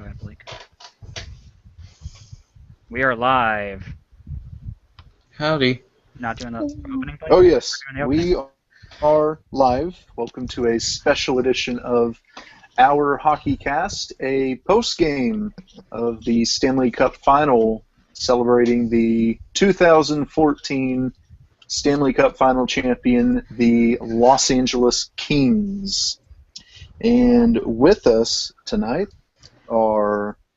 Go ahead, Blake. We are live. Howdy. Not doing the opening thing? Oh yes, We're doing the we are live. Welcome to a special edition of Our Hockey Cast, a post-game of the Stanley Cup Final celebrating the 2014 Stanley Cup Final champion, the Los Angeles Kings. And with us tonight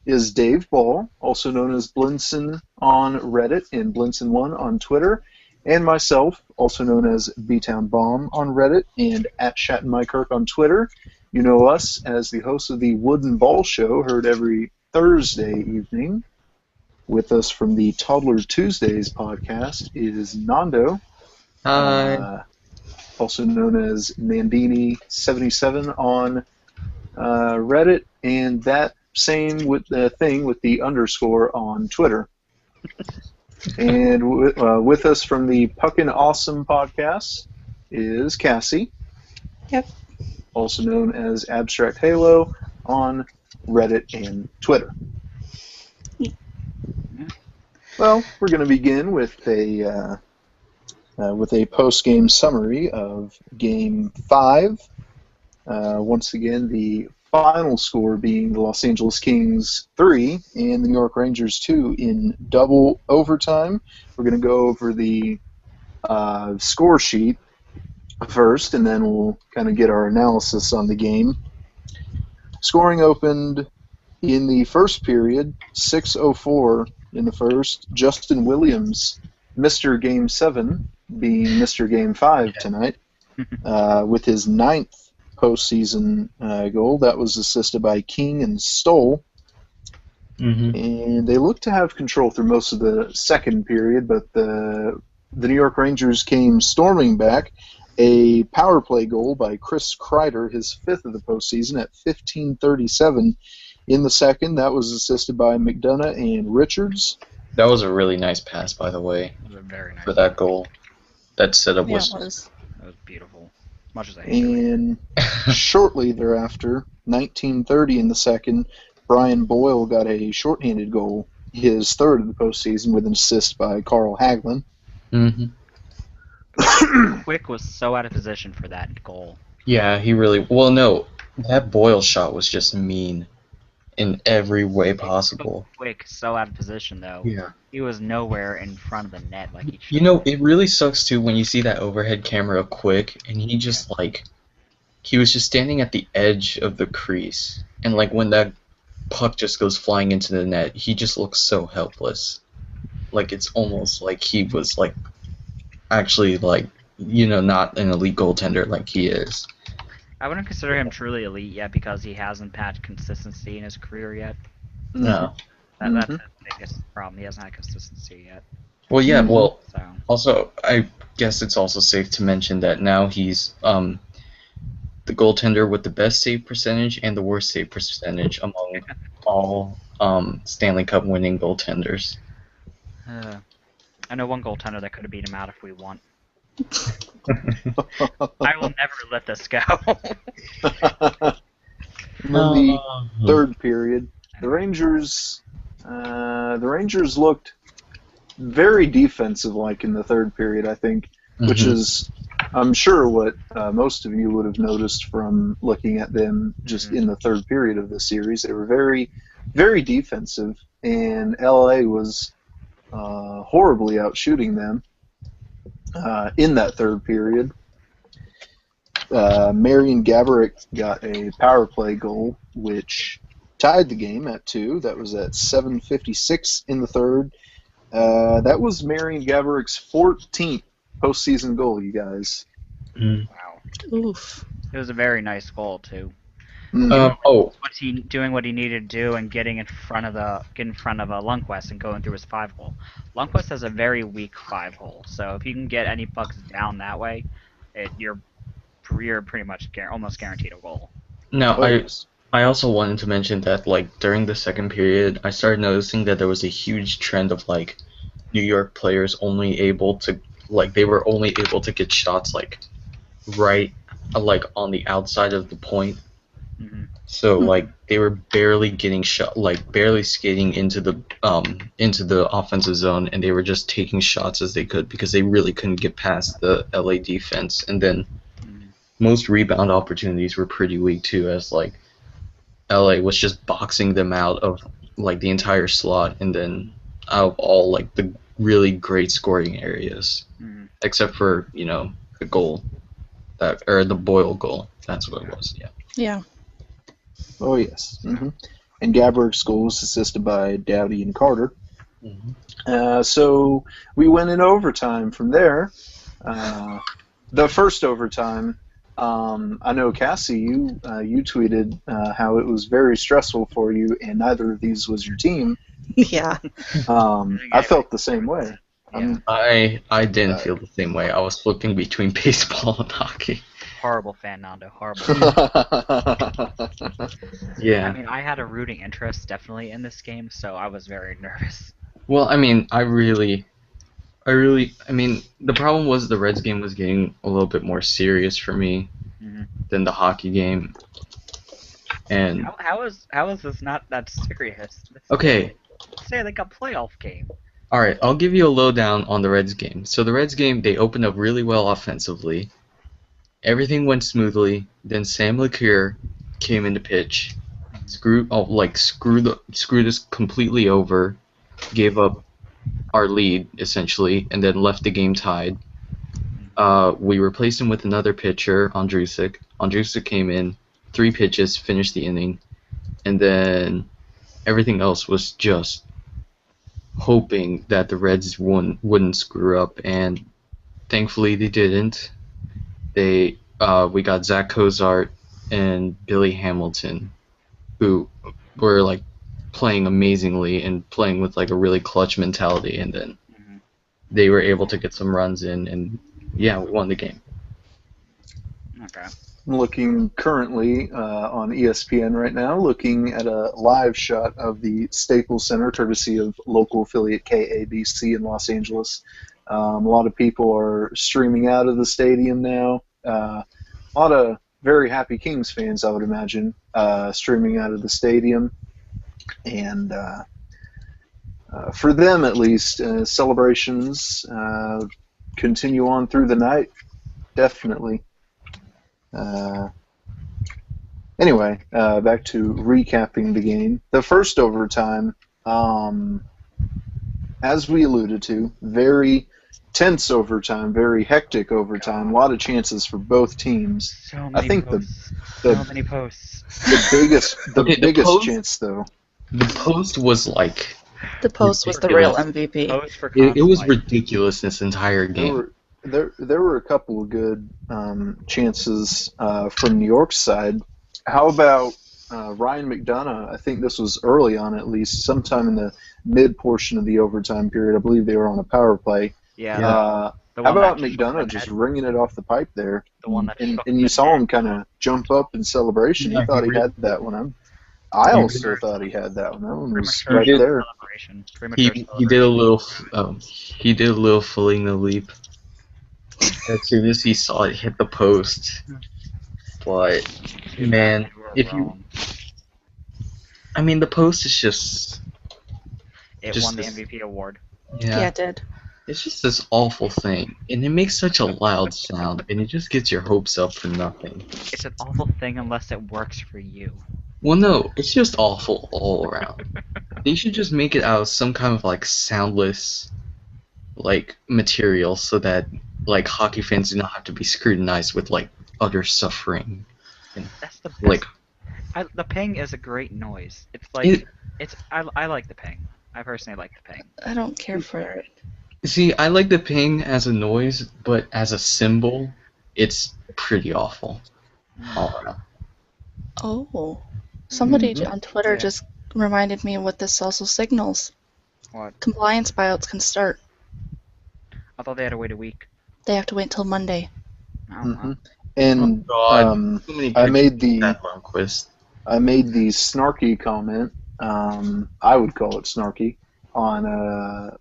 is Dave Ball, also known as Blinson on Reddit and Blinson1 on Twitter, and myself, also known as B-Town Bomb on Reddit and at ShattonMyKirk on Twitter. You know us as the host of the Wooden Ball Show, heard every Thursday evening. With us from the Toddler Tuesdays podcast is Nando. Hi. Also known as Nandini77 on Reddit, and that same with the thing with the underscore on Twitter. And with us from the Puckin' Awesome podcast is Cassie. Yep. Also known as Abstract Halo on Reddit and Twitter. Well, we're going to begin with a post-game summary of Game 5. Once again, the final score being the Los Angeles Kings 3 and the New York Rangers 2 in double overtime. We're going to go over the score sheet first, and then we'll kind of get our analysis on the game. Scoring opened in the first period, 6:04 in the first. Justin Williams, Mr. Game 7, being Mr. Game 5 tonight, with his 9th postseason goal. That was assisted by King and Stoll. Mm-hmm. And they looked to have control through most of the second period, but the New York Rangers came storming back. A power play goal by Chris Kreider, his 5th of the postseason, at 15:37 in the second. That was assisted by McDonough and Richards. That was a really nice pass, by the way, It was a very nice. for that goal. That setup Yeah, was... it was. That was beautiful. Much as I hate it. And shortly thereafter, 19:30 in the second, Brian Boyle got a shorthanded goal, his 3rd of the postseason, with an assist by Carl Hagelin. Mm-hmm. Quick was so out of position for that goal. Yeah, he really... Well, no, that Boyle shot was just mean in every way possible. Quick, so out of position though. Yeah. He was nowhere in front of the net like he should. You know, it really sucks, too, when you see that overhead camera of Quick, and he just, he was just standing at the edge of the crease. And, when that puck just goes flying into the net, he just looks so helpless. It's almost like he was, actually, not an elite goaltender like he is. I wouldn't consider him truly elite yet because he hasn't had consistency in his career yet. No. That's the biggest problem. He hasn't had consistency yet. Well, yeah, well, So also, I guess it's also safe to mention that now he's the goaltender with the best save percentage and the worst save percentage among all Stanley Cup winning goaltenders. I know one goaltender that could have beat him out if we won. I will never let this go. In the third period, the Rangers looked very defensive-like in the third period, I think, which is, I'm sure, what most of you would have noticed from looking at them just in the third period of the series. They were very, very defensive, and LA was horribly outshooting them in that third period. Marian Gaborik got a power play goal, which tied the game at 2. That was at 7:56 in the third. That was Marian Gaborik's 14th postseason goal, you guys. Wow. Oof. It was a very nice goal too. Oh, Doing what he needed to do and getting in front of Lundqvist and going through his 5-hole. Lundqvist has a very weak 5-hole, so if you can get any pucks down that way, you're pretty much almost guaranteed a goal. now Oh, yes. I also wanted to mention that during the second period, I started noticing that there was a huge trend of New York players only able to they were only able to get shots right on the outside of the point. Mm-hmm. So like they were barely getting shot, like barely skating into the offensive zone, and they were just taking shots as they could because they really couldn't get past the LA defense. And then most rebound opportunities were pretty weak too, as like LA was just boxing them out of like the entire slot, and then out of all like the really great scoring areas, except for the goal or the Boyle goal. That's what it was. Yeah. Yeah. Oh, yes. And Gabrick's goal was assisted by Dowdy and Carter. So we went in overtime from there. The first overtime, I know, Cassie, you tweeted how it was very stressful for you, and neither of these was your team. Yeah. I felt the same way. Yeah. I didn't feel the same way. I was flipping between baseball and hockey. Horrible fan, Nando. Horrible. Yeah. I mean, I had a rooting interest definitely in this game, so I was very nervous. Well, I mean, I mean, the problem was the Reds game was getting a little bit more serious for me than the hockey game. And how is this not that serious? okay. Say like a playoff game. All right, I'll give you a lowdown on the Reds game. So the Reds game, they opened up really well offensively. Everything went smoothly. Then Sam LeCure came into pitch, screwed us completely over, gave up our lead essentially, and then left the game tied. We replaced him with another pitcher, Andrusik. Andrusik came in, 3 pitches, finished the inning, and then everything else was just hoping that the Reds wouldn't screw up, and thankfully they didn't. We got Zach Cozart and Billy Hamilton, who were like playing amazingly and playing with like a really clutch mentality, and then they were able to get some runs in, and yeah, we won the game. Okay. I'm looking currently on ESPN right now, looking at a live shot of the Staples Center, courtesy of local affiliate KABC in Los Angeles. A lot of people are streaming out of the stadium now. A lot of very happy Kings fans, I would imagine, streaming out of the stadium. And for them, at least, celebrations continue on through the night, definitely. Anyway, back to recapping the game. The first overtime, as we alluded to, very tense overtime, very hectic overtime. A lot of chances for both teams. So many I think posts. the So many posts. the biggest post- chance though. The post was like The post was the real ridiculous. MVP. Posts for it was consolation. ridiculous this entire game. There were a couple of good chances from New York's side. How about Ryan McDonough? I think this was early on, at least, sometime in the mid portion of the overtime period. I believe they were on a power play. Yeah. How the one about that shook McDonough the just net. ringing it off the pipe there? The one that and shook you the saw net. him kind of jump up in celebration. Yeah, He thought he he had that one. I also thought he had that one. That one was Premature right there. celebration. Premature He did a little filling the leap as soon as he saw it hit the post. But man, I mean, the post is just It just won the this- MVP award. Yeah, it did. It's just this awful thing, and it makes such a loud sound, and it just gets your hopes up for nothing. It's an awful thing unless it works for you. Well, no, it's just awful all around. They should just make it out of some kind of like soundless, like material, so that like hockey fans do not have to be scrutinized with like utter suffering. That's the best. Like the ping is a great noise. It's like I like the ping. I personally like the ping. I don't care for it. See, I like the ping as a noise, but as a symbol, it's pretty awful. All around. Oh. Somebody on Twitter Yeah. just reminded me what this also signals. What? Compliance buyouts can start. I thought they had to wait a week. They have to wait until Monday. I don't know. Mhm. And God, so many I people made the that Lundqvist. snarky comment. I would call it snarky on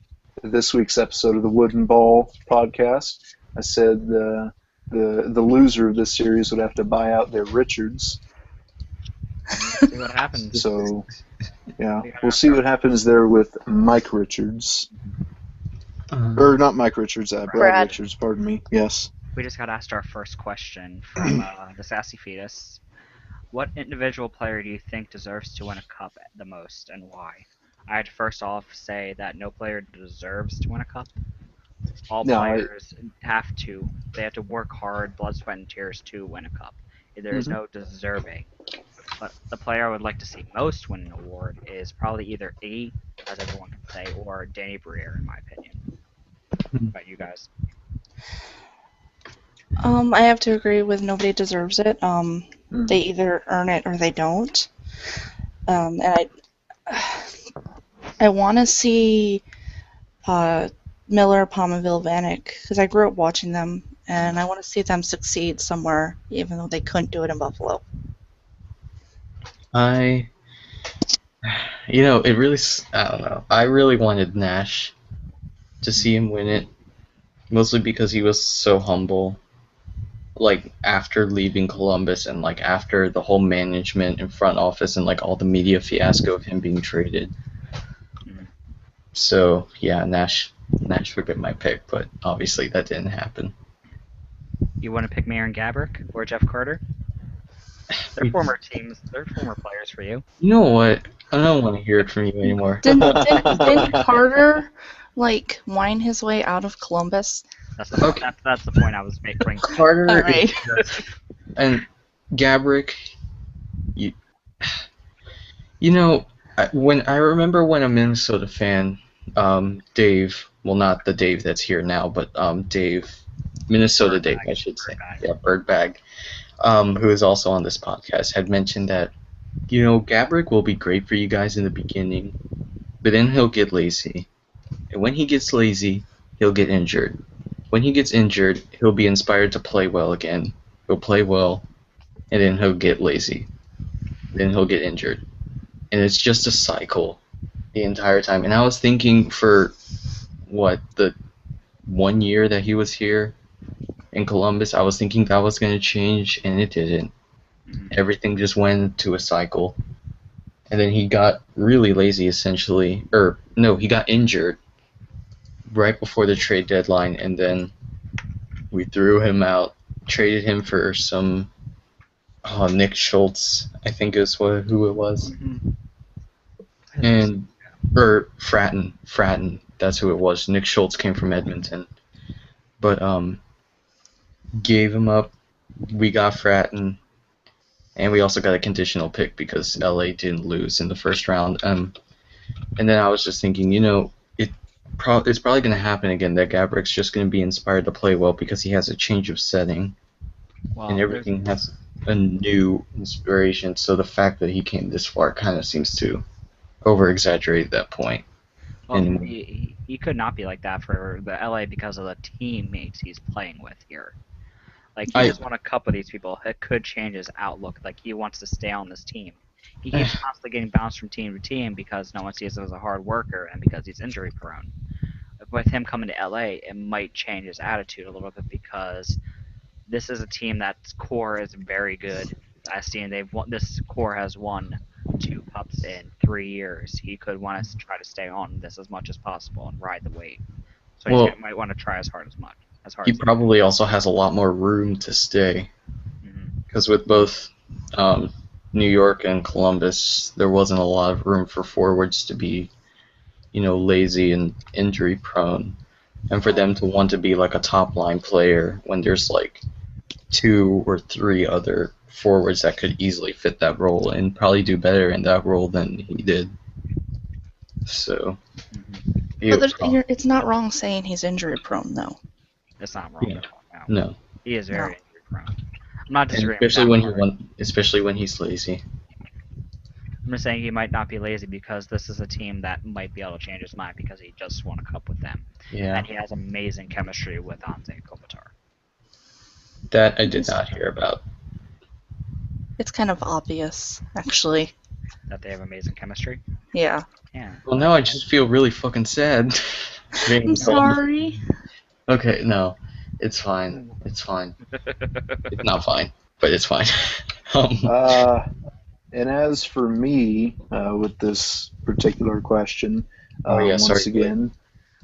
this week's episode of the Wooden Ball podcast. I said the loser of this series would have to buy out their Richards. See what happens. So, yeah, we'll see what happens there with Mike Richards. Or not Mike Richards, Brad Brad. Richards, pardon me. Yes. We just got asked our first question from the Sassy Fetus. What individual player do you think deserves to win a cup the most, and why? I'd first off say that no player deserves to win a cup. All No, players have to. They have to work hard, blood, sweat, and tears to win a cup. There is no deserving. But the player I would like to see most win an award is probably either Iggy, as everyone can say, or Danny Briere, in my opinion. What about you guys? I have to agree with nobody deserves it. They either earn it or they don't. And I want to see Miller, Palmaville, Vanek, because I grew up watching them, and I want to see them succeed somewhere, even though they couldn't do it in Buffalo. I don't know. I really wanted Nash to see him win it, mostly because he was so humble. Like, after leaving Columbus and, like, after the whole management and front office and, like, all the media fiasco of him being traded. So, yeah, Nash would be my pick, but obviously that didn't happen. You want to pick Marin Gabrick or Jeff Carter? They're former teams. They're former players for you. You know what? I don't want to hear it from you anymore. Didn't Carter, like, whine his way out of Columbus? That's the point I was making. Carter All right. is just, and Gabrick, when I remember when a Minnesota fan, Dave, well, not the Dave that's here now, but Dave, Minnesota Dave, I should say, yeah, Birdbag, who is also on this podcast, had mentioned that, Gabrick will be great for you guys in the beginning, but then he'll get lazy, and when he gets lazy, he'll get injured. When he gets injured, he'll be inspired to play well again. He'll play well, and then he'll get lazy. Then he'll get injured. And it's just a cycle the entire time. And I was thinking for, the 1 year that he was here in Columbus, I was thinking that was going to change, and it didn't. Everything just went into a cycle. And then he got really lazy, essentially. He got injured right before the trade deadline, and then we threw him out, traded him for some Nick Schultz, I think is who it was, or Fratton, that's who it was. Nick Schultz came from Edmonton, but gave him up. We got Fratton, and we also got a conditional pick because LA didn't lose in the first round. And then I was just thinking, it's probably going to happen again, that Gabrick's just going to be inspired to play well because he has a change of setting, and everything has a new inspiration, so the fact that he came this far kind of seems to over-exaggerate that point. Well, he could not be like that for the LA because of the teammates he's playing with here. Like, he just won a cup with these people. It could change his outlook. Like, he wants to stay on this team. He keeps constantly getting bounced from team to team because no one sees him as a hard worker and because he's injury prone. With him coming to LA, it might change his attitude a little bit because this is a team that's core is very good. I've seen this core has won 2 cups in 3 years. He could want to try to stay on this as much as possible and ride the wave. So he might want to try as hard as much. He probably also has a lot more room to stay because with both New York and Columbus, there wasn't a lot of room for forwards to be, lazy and injury prone, and for them to want to be like a top line player when there's like 2 or 3 other forwards that could easily fit that role and probably do better in that role than he did. So, it's not wrong saying he's injury prone, though. It's not wrong. Yeah. No. He is very injury prone. I'm not disagreeing. Especially when he's lazy. I'm just saying he might not be lazy because this is a team that might be able to change his mind because he just won a cup with them. Yeah. And he has amazing chemistry with Anze Kopitar. That I did not hear about. It's kind of obvious, actually. That they have amazing chemistry? Yeah. Yeah. Well, now I just feel really fucking sad. I'm sorry. Okay, no. It's fine. It's fine. It's not fine, but it's fine. And as for me, with this particular question, Oh, yeah, sorry, once again,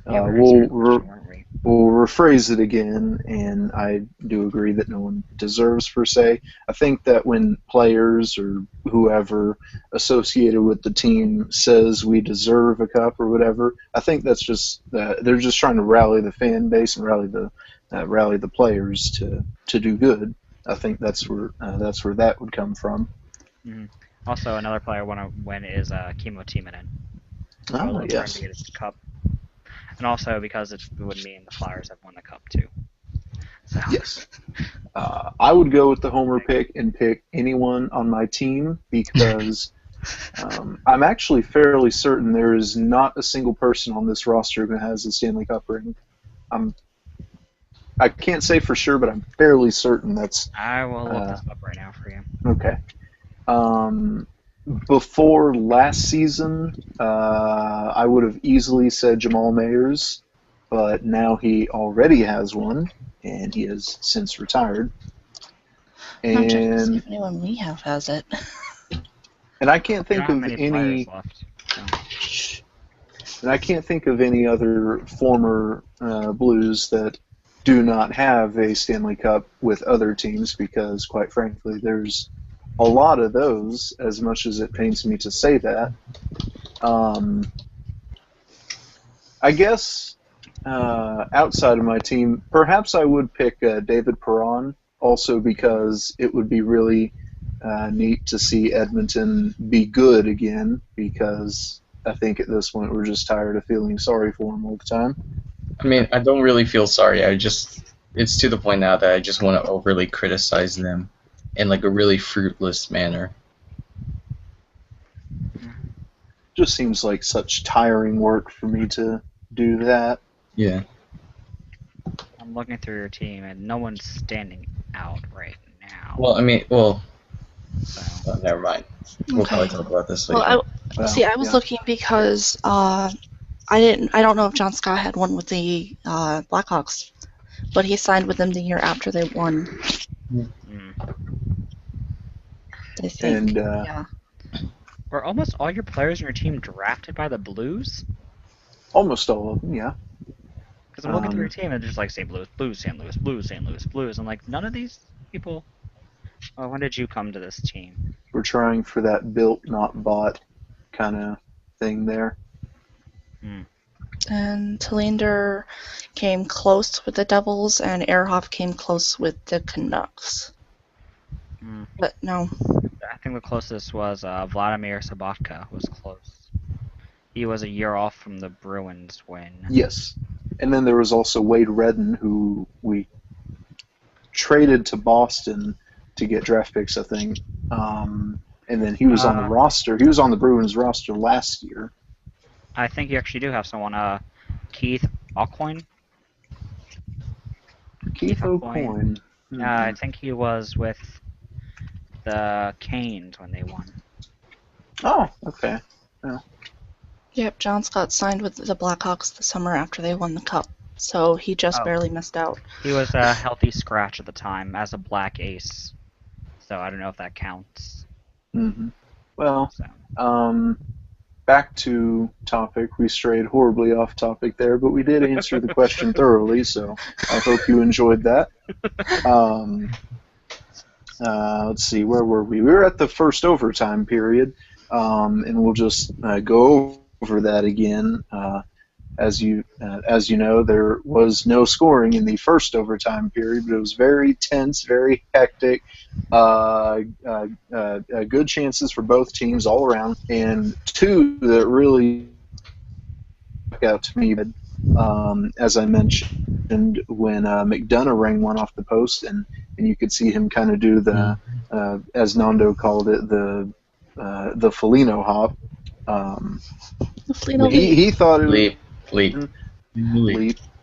Yeah, we were answering the question, weren't we? we'll rephrase it again, and I do agree that no one deserves, per se. I think that when players or whoever associated with the team says we deserve a cup or whatever, I think that's just they're just trying to rally the fan base and rally the players to do good. I think that's where that would come from. Hmm. Also, another player I want to win is Kimo Timonen. I would Oh, love for him yes. to get his cup. And also because it would mean the Flyers have won the cup too. So Yes. I would go with the homer pick and pick anyone on my team because I'm actually fairly certain there is not a single person on this roster who has a Stanley Cup ring. I can't say for sure, but I'm fairly certain that's I will look this up right now for you. okay. Before last season, I would have easily said Jamal Mayers, but now he already has one, and he has since retired. I'm checking to see And if anyone we have has it. and I can't We think don't have of many any. players left. So. And I can't think of any other former Blues that do not have a Stanley Cup with other teams because, quite frankly, there's a lot of those, as much as it pains me to say that. I guess outside of my team, perhaps I would pick David Perron, also because it would be really neat to see Edmonton be good again, because I think at this point we're just tired of feeling sorry for him all the time. I mean, I don't really feel sorry. It's to the point now that I just want to overly criticize them in like a really fruitless manner. Just seems like such tiring work for me to do that. Yeah. I'm looking through your team and no one's standing out right now. Well, I mean, So never mind. We'll Okay. probably talk about this later. Well, Well, I was yeah. looking because I don't know if John Scott had one with the Blackhawks, but he signed with them the year after they won. I think. And Yeah. were almost all your players in your team drafted by the Blues? almost all of them, yeah. Because I'm looking through your team and it's just like St. Louis, Blues, St. Louis, Blues, St. Louis, Blues. I'm like, none of these people. Oh, when did you come to this team? We're trying for that built, not bought kind of thing there. And Talander came close with the Devils, and Ehrhoff came close with the Canucks. But no. I think the closest was Vladimir Sabatka was close. He was a year off from the Bruins win. Yes. And then there was also Wade Redden, who we traded to Boston to get draft picks, I think. And then he was on the roster. He was on the Bruins roster last year. I think you actually do have someone, Keith Aucoin. Keith Aucoin. I think he was with the Canes when they won. Oh, okay. Yep, John Scott signed with the Blackhawks the summer after they won the Cup, so he just barely missed out. He was a healthy scratch at the time as a black ace, so I don't know if that counts. Mm-hmm. Well, So. Back to topic. We strayed horribly off topic there, but we did answer the question thoroughly, so I hope you enjoyed that. Let's see, where were we? We were at the first overtime period, and we'll just go over that again. As you know, there was no scoring in the first overtime period, but it was very tense, very hectic. Good chances for both teams all around, and two that really stuck out to me. As I mentioned, when McDonough rang one off the post, and you could see him kind of do the, as Nando called it, the Foligno hop. He thought it was leap,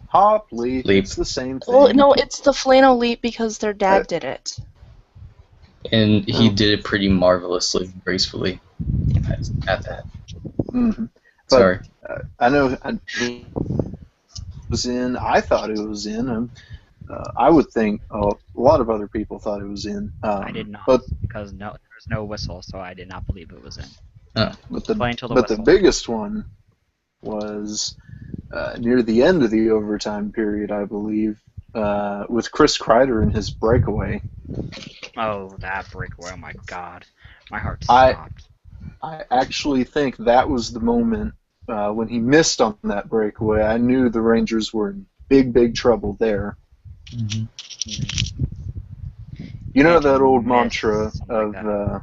hop, leap. It's the same thing. Well, no, it's the Foligno leap because their dad did it. And he did it pretty marvelously, gracefully at that. Mm-hmm. Sorry. I know it was in. I thought it was in. I would think a lot of other people thought it was in. I did not, But because there's no whistle, so I did not believe it was in. but the Play until the but the whistle. biggest one was near the end of the overtime period, I believe, with Chris Kreider and his breakaway. Oh, that breakaway! Oh my God, my heart I- stopped. I actually think that was the moment when he missed on that breakaway. I knew the Rangers were in big trouble there. Mhm. You know Can't that old miss mantra something of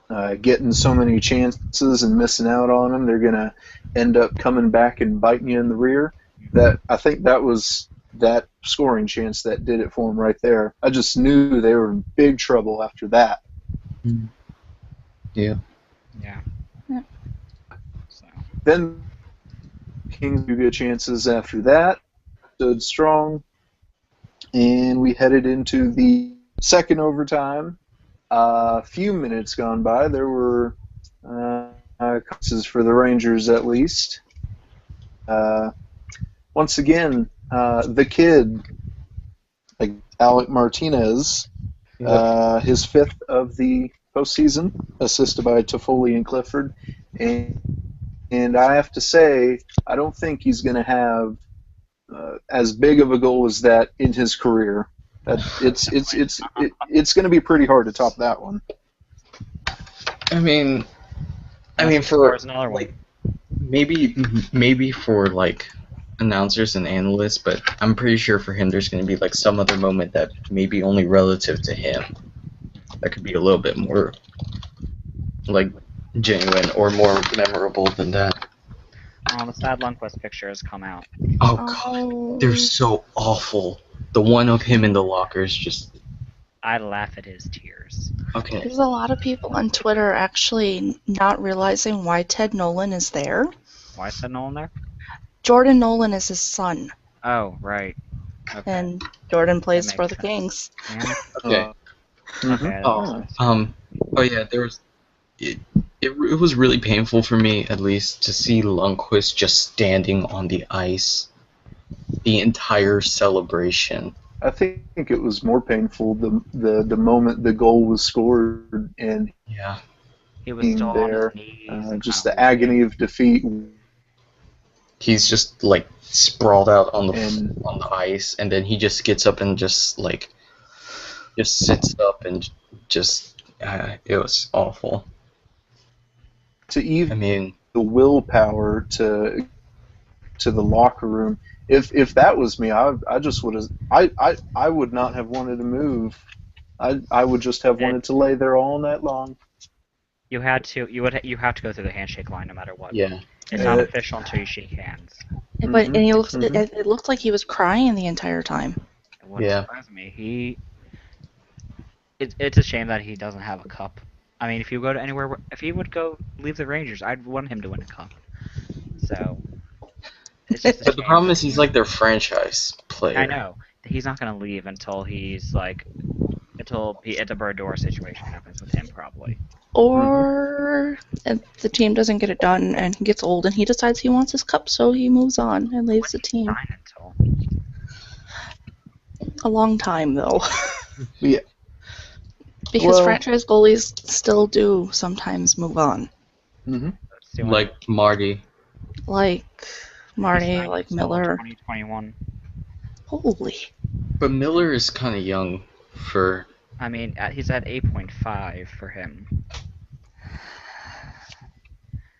like getting so many chances and missing out on them, they're gonna end up coming back and biting you in the rear. That I think that was that scoring chance that did it for him right there. I just knew they were in big trouble after that. Yeah. Yeah. Yeah. So Then Kings do get chances after that, stood strong, and we headed into the second overtime. A few minutes gone by, there were chances for the Rangers at least. Once again, the kid, like Alec Martinez, his fifth of the postseason, assisted by Toffoli and Clifford, and I have to say, I don't think he's going to have as big of a goal as that in his career. It's going to be pretty hard to top that one. I mean, Unless for there's another one. like maybe for like announcers and analysts, but I'm pretty sure for him there's going to be like some other moment that maybe only relative to him that could be a little bit more like genuine or more memorable than that. The sad Lundqvist picture has come out. Oh god, they're so awful. The one of him in the lockers just I laugh at his tears. okay. There's a lot of people on Twitter actually not realizing why Ted Nolan is there. Why is that Nolan there? Jordan Nolan is his son, Oh, right. Okay. and Jordan plays makes for the sense. Kings. Yeah. Okay. Okay. that Oh, makes sense. oh yeah, there was. It was really painful for me, at least, to see Lundqvist just standing on the ice the entire celebration. I think it was more painful the moment the goal was scored and Yeah. He was still on there, his knees. And just kinda the agony of defeat. He's just like sprawled out on And- on the ice, and then he just gets up and just sits up and just it was awful. To even I mean, the willpower to the locker room. If that was me, I just would have. I would not have wanted to move. I would just have wanted to lay there all night long. You have to go through the handshake line no matter what. yeah. It's not official until you shake hands. But and Mhm. it looked like he was crying the entire time. It wouldn't Yeah. surprise me. It's a shame that he doesn't have a cup. I mean, if you go to anywhere, if he would go leave the Rangers, I'd want him to win a cup. So. It's just a But the shame problem that is he's like their franchise player. I know. He's not gonna leave until he's like, until the Berdor situation happens with him, probably. Or if the team doesn't get it done and he gets old and he decides he wants his cup, so he moves on and leaves the team. Fine until. A long time, though. Yeah. Because Well- franchise goalies still do sometimes move on. Mm-hmm. Let's see when- Like Marty. Like Marty, he's like until Miller. 2021. Holy. But Miller is kind of young for. I mean, he's at 8.5 for him.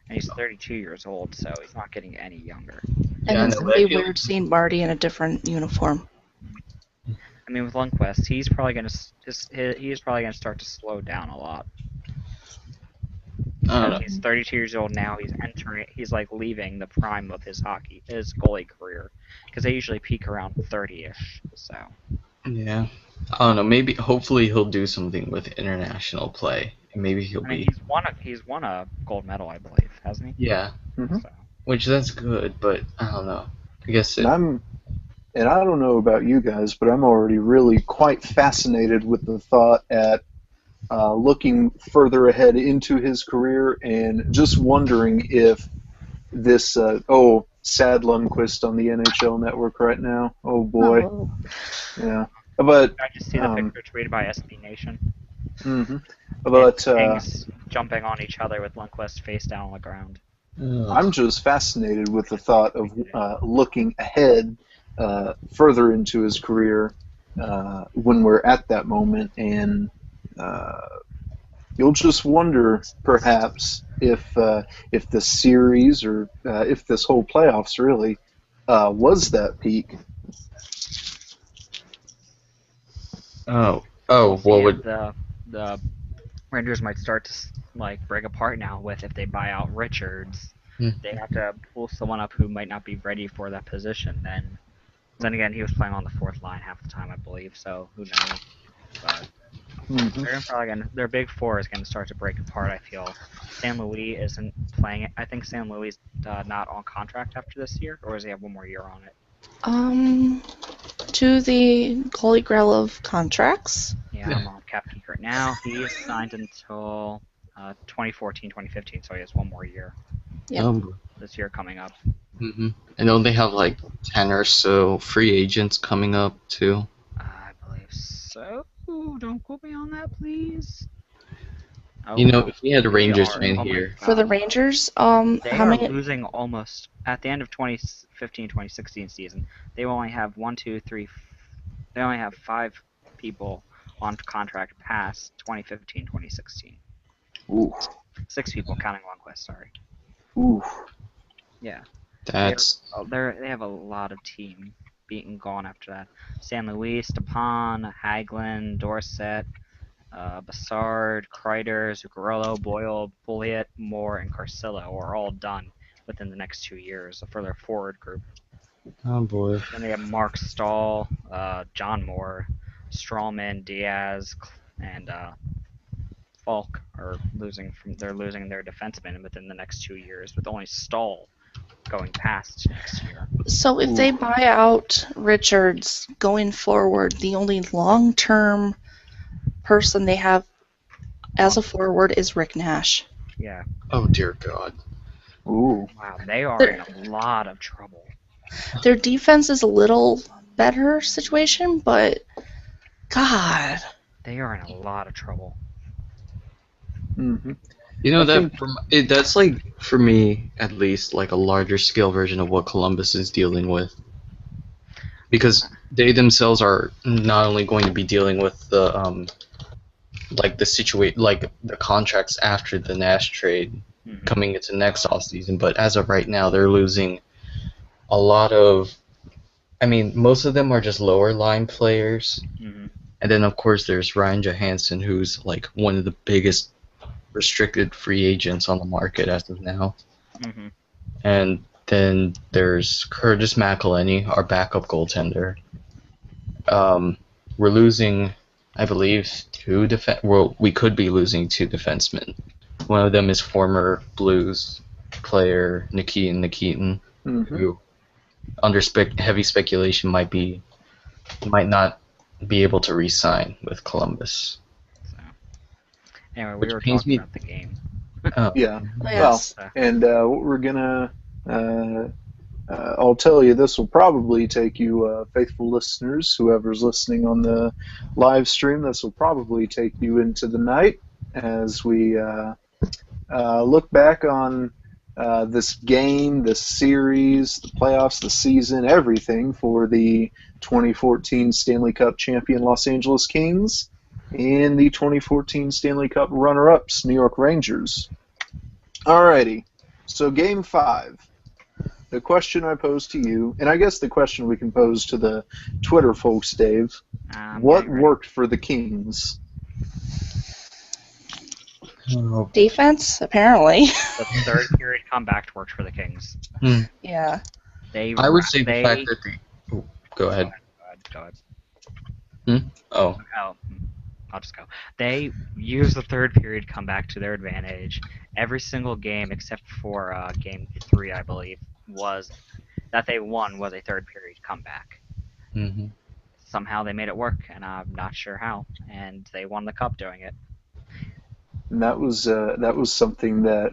And he's 32 years old, so he's not getting any younger. And Yeah, I it's know, going to but be weird seeing Marty in a different uniform. I mean, with Lundqvist, he's probably gonna start to slow down a lot. I don't know. He's 32 years old now. He's like leaving the prime of his goalie career, because they usually peak around 30ish. So Yeah. I don't know. Maybe, hopefully, he'll do something with international play, and maybe he'll I mean, be. he's won a gold medal, I believe, hasn't he? Yeah. Mhm. So, Which that's good, but I don't know. I guess it. And I don't know about you guys, but I'm already really quite fascinated with the thought at looking further ahead into his career and just wondering if this sad Lundqvist on the NHL Network right now. Oh boy, Oh. yeah. But I just see the picture tweeted by SB Nation. mhm. But Kings jumping on each other with Lundqvist face down on the ground. I'm just fascinated with the thought of looking ahead further into his career when we're at that moment, and you'll just wonder, perhaps, if the series or if this whole playoffs really was that peak. Oh, We'll what see would? if the Rangers might start to break apart now with if they buy out Richards. Hmm. They have to pull someone up who might not be ready for that position. Then again, he was playing on the fourth line half the time, I believe. So who knows? But they're probably their big four is going to start to break apart. I feel San Luis isn't playing it. I think San Luis not on contract after this year, or does he have one more year on it? To the Holy Grail of contracts. Yeah, I'm on Cap Geek right now. He is signed until 2014-2015, so he has one more year. Yep. This year coming up. I know they have like 10 or so free agents coming up too. I believe so. Ooh, don't quote me on that, please. Oh, You know, no. if we had a They Rangers are. fan Oh my here, For the God. Rangers, They how are many? losing almost at the end of 2015-2016 season. They only have they only have 5 people on contract past 2015-2016. Ooh, 6 people counting Lundqvist. Sorry. ooh. Yeah. that's They have a lot of team being gone after that. San Luis, Stepan, Hagelin, Dorsett, Bassard, Kreider, Zuccarello, Boyle, Pouliot, Moore, and Carcillo are all done within the next 2 years for their forward group. oh boy. Then they have Mark Stahl, John Moore, Strawman, Diaz, and Falk are losing their defensemen within the next 2 years, with only Stahl going past next year. So if they buy out Richards going forward, the only long-term person they have as a forward is Rick Nash. Yeah. Oh dear God. Ooh. Wow, they are in a lot of trouble. Their defense is a little better situation, but God. They are in a lot of trouble. Mm-hmm. You know I that's like for me at least like a larger scale version of what Columbus is dealing with. Because they themselves are not only going to be dealing with the like the contracts after the Nash trade coming into next offseason, but as of right now they're losing a lot of, I mean, most of them are just lower line players. And then of course there's Ryan Johansson, who's like one of the biggest restricted free agents on the market as of now. And then there's Curtis McElhinney, our backup goaltender. We're losing, I believe, we could be losing 2 defensemen. One of them is former Blues player Nikitin, who, under heavy speculation, might not be able to re-sign with Columbus. So, anyway, we Which were pains talking me- about the game. Yeah. Yes. Well, and what we're gonna, I'll tell you, this will probably take you, faithful listeners, whoever's listening on the live stream, this will probably take you into the night as we look back on this game, this series, the playoffs, the season, everything for the 2014 Stanley Cup champion Los Angeles Kings and the 2014 Stanley Cup runner-ups New York Rangers. Alrighty, so Game 5. The question I pose to you, and I guess the question we can pose to the Twitter folks, Dave, what worked for the Kings? Defense, apparently. The third period comeback worked for the Kings. Yeah. I would say the fact that go ahead. Go ahead. Oh. I'll just go. They used the third period comeback to their advantage. Every single game except for Game 3, I believe, that they won was a third period comeback. Somehow they made it work, and I'm not sure how. And they won the cup doing it. And that was something that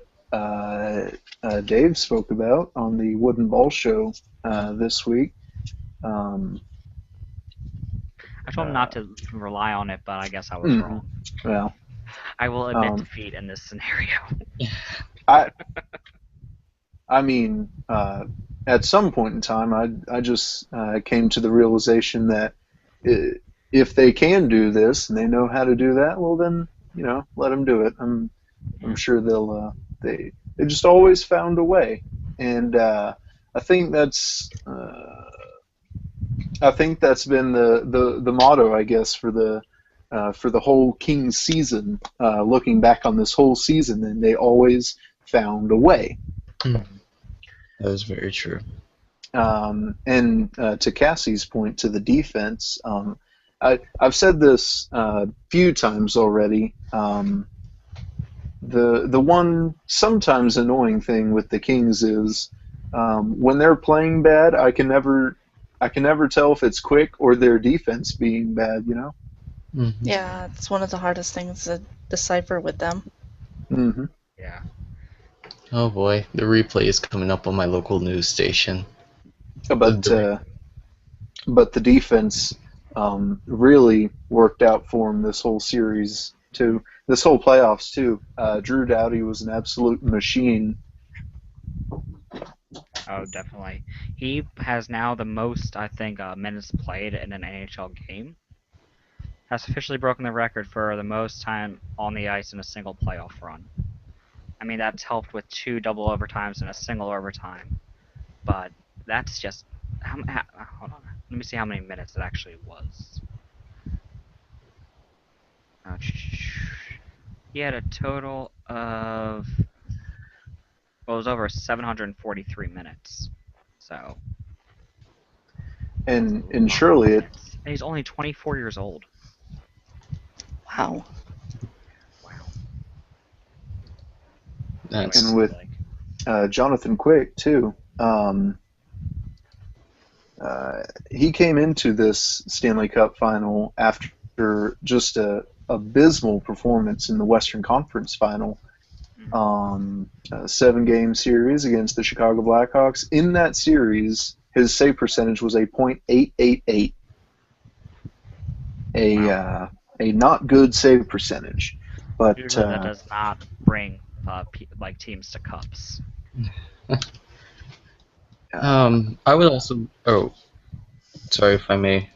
Dave spoke about on the Wooden Ball Show this week. Um, I told him not to rely on it, but I guess I was mhm. wrong. Well, I will admit Um, defeat in this scenario. I mean, at some point in time, I just came to the realization that if they can do this and they know how to do that, well then, let them do it. I'm sure they just always found a way, and I think that's been the motto, I guess, for the whole Kings season. Looking back on this whole season, and they always found a way. That is very true. And to Cassie's point, to the defense, I've said this a few times already. The one sometimes annoying thing with the Kings is when they're playing bad, I can never tell if it's Quick or their defense being bad. Yeah, it's one of the hardest things to decipher with them. Mm-hmm. Yeah. Oh boy, the replay is coming up on my local news station. But the defense really worked out for him this whole series too. This whole playoffs too. Drew Doughty was an absolute machine. Oh, definitely. He has now the most, I think, minutes played in an NHL game. Has officially broken the record for the most time on the ice in a single playoff run. I mean, that's helped with 2 double overtimes and a single overtime. But that's just... hold on. Let me see how many minutes it actually was. He had a total of... Well, it was over 743 minutes. So... And surely it... And he's only 24 years old. Wow. That's... And with Jonathan Quick too. He came into this Stanley Cup final after just a abysmal performance in the Western Conference final. A 7-game series against the Chicago Blackhawks. In that series, his save percentage was a .888. A not good save percentage. But usually that does not bring teams to cups. I would also... Oh, sorry if I may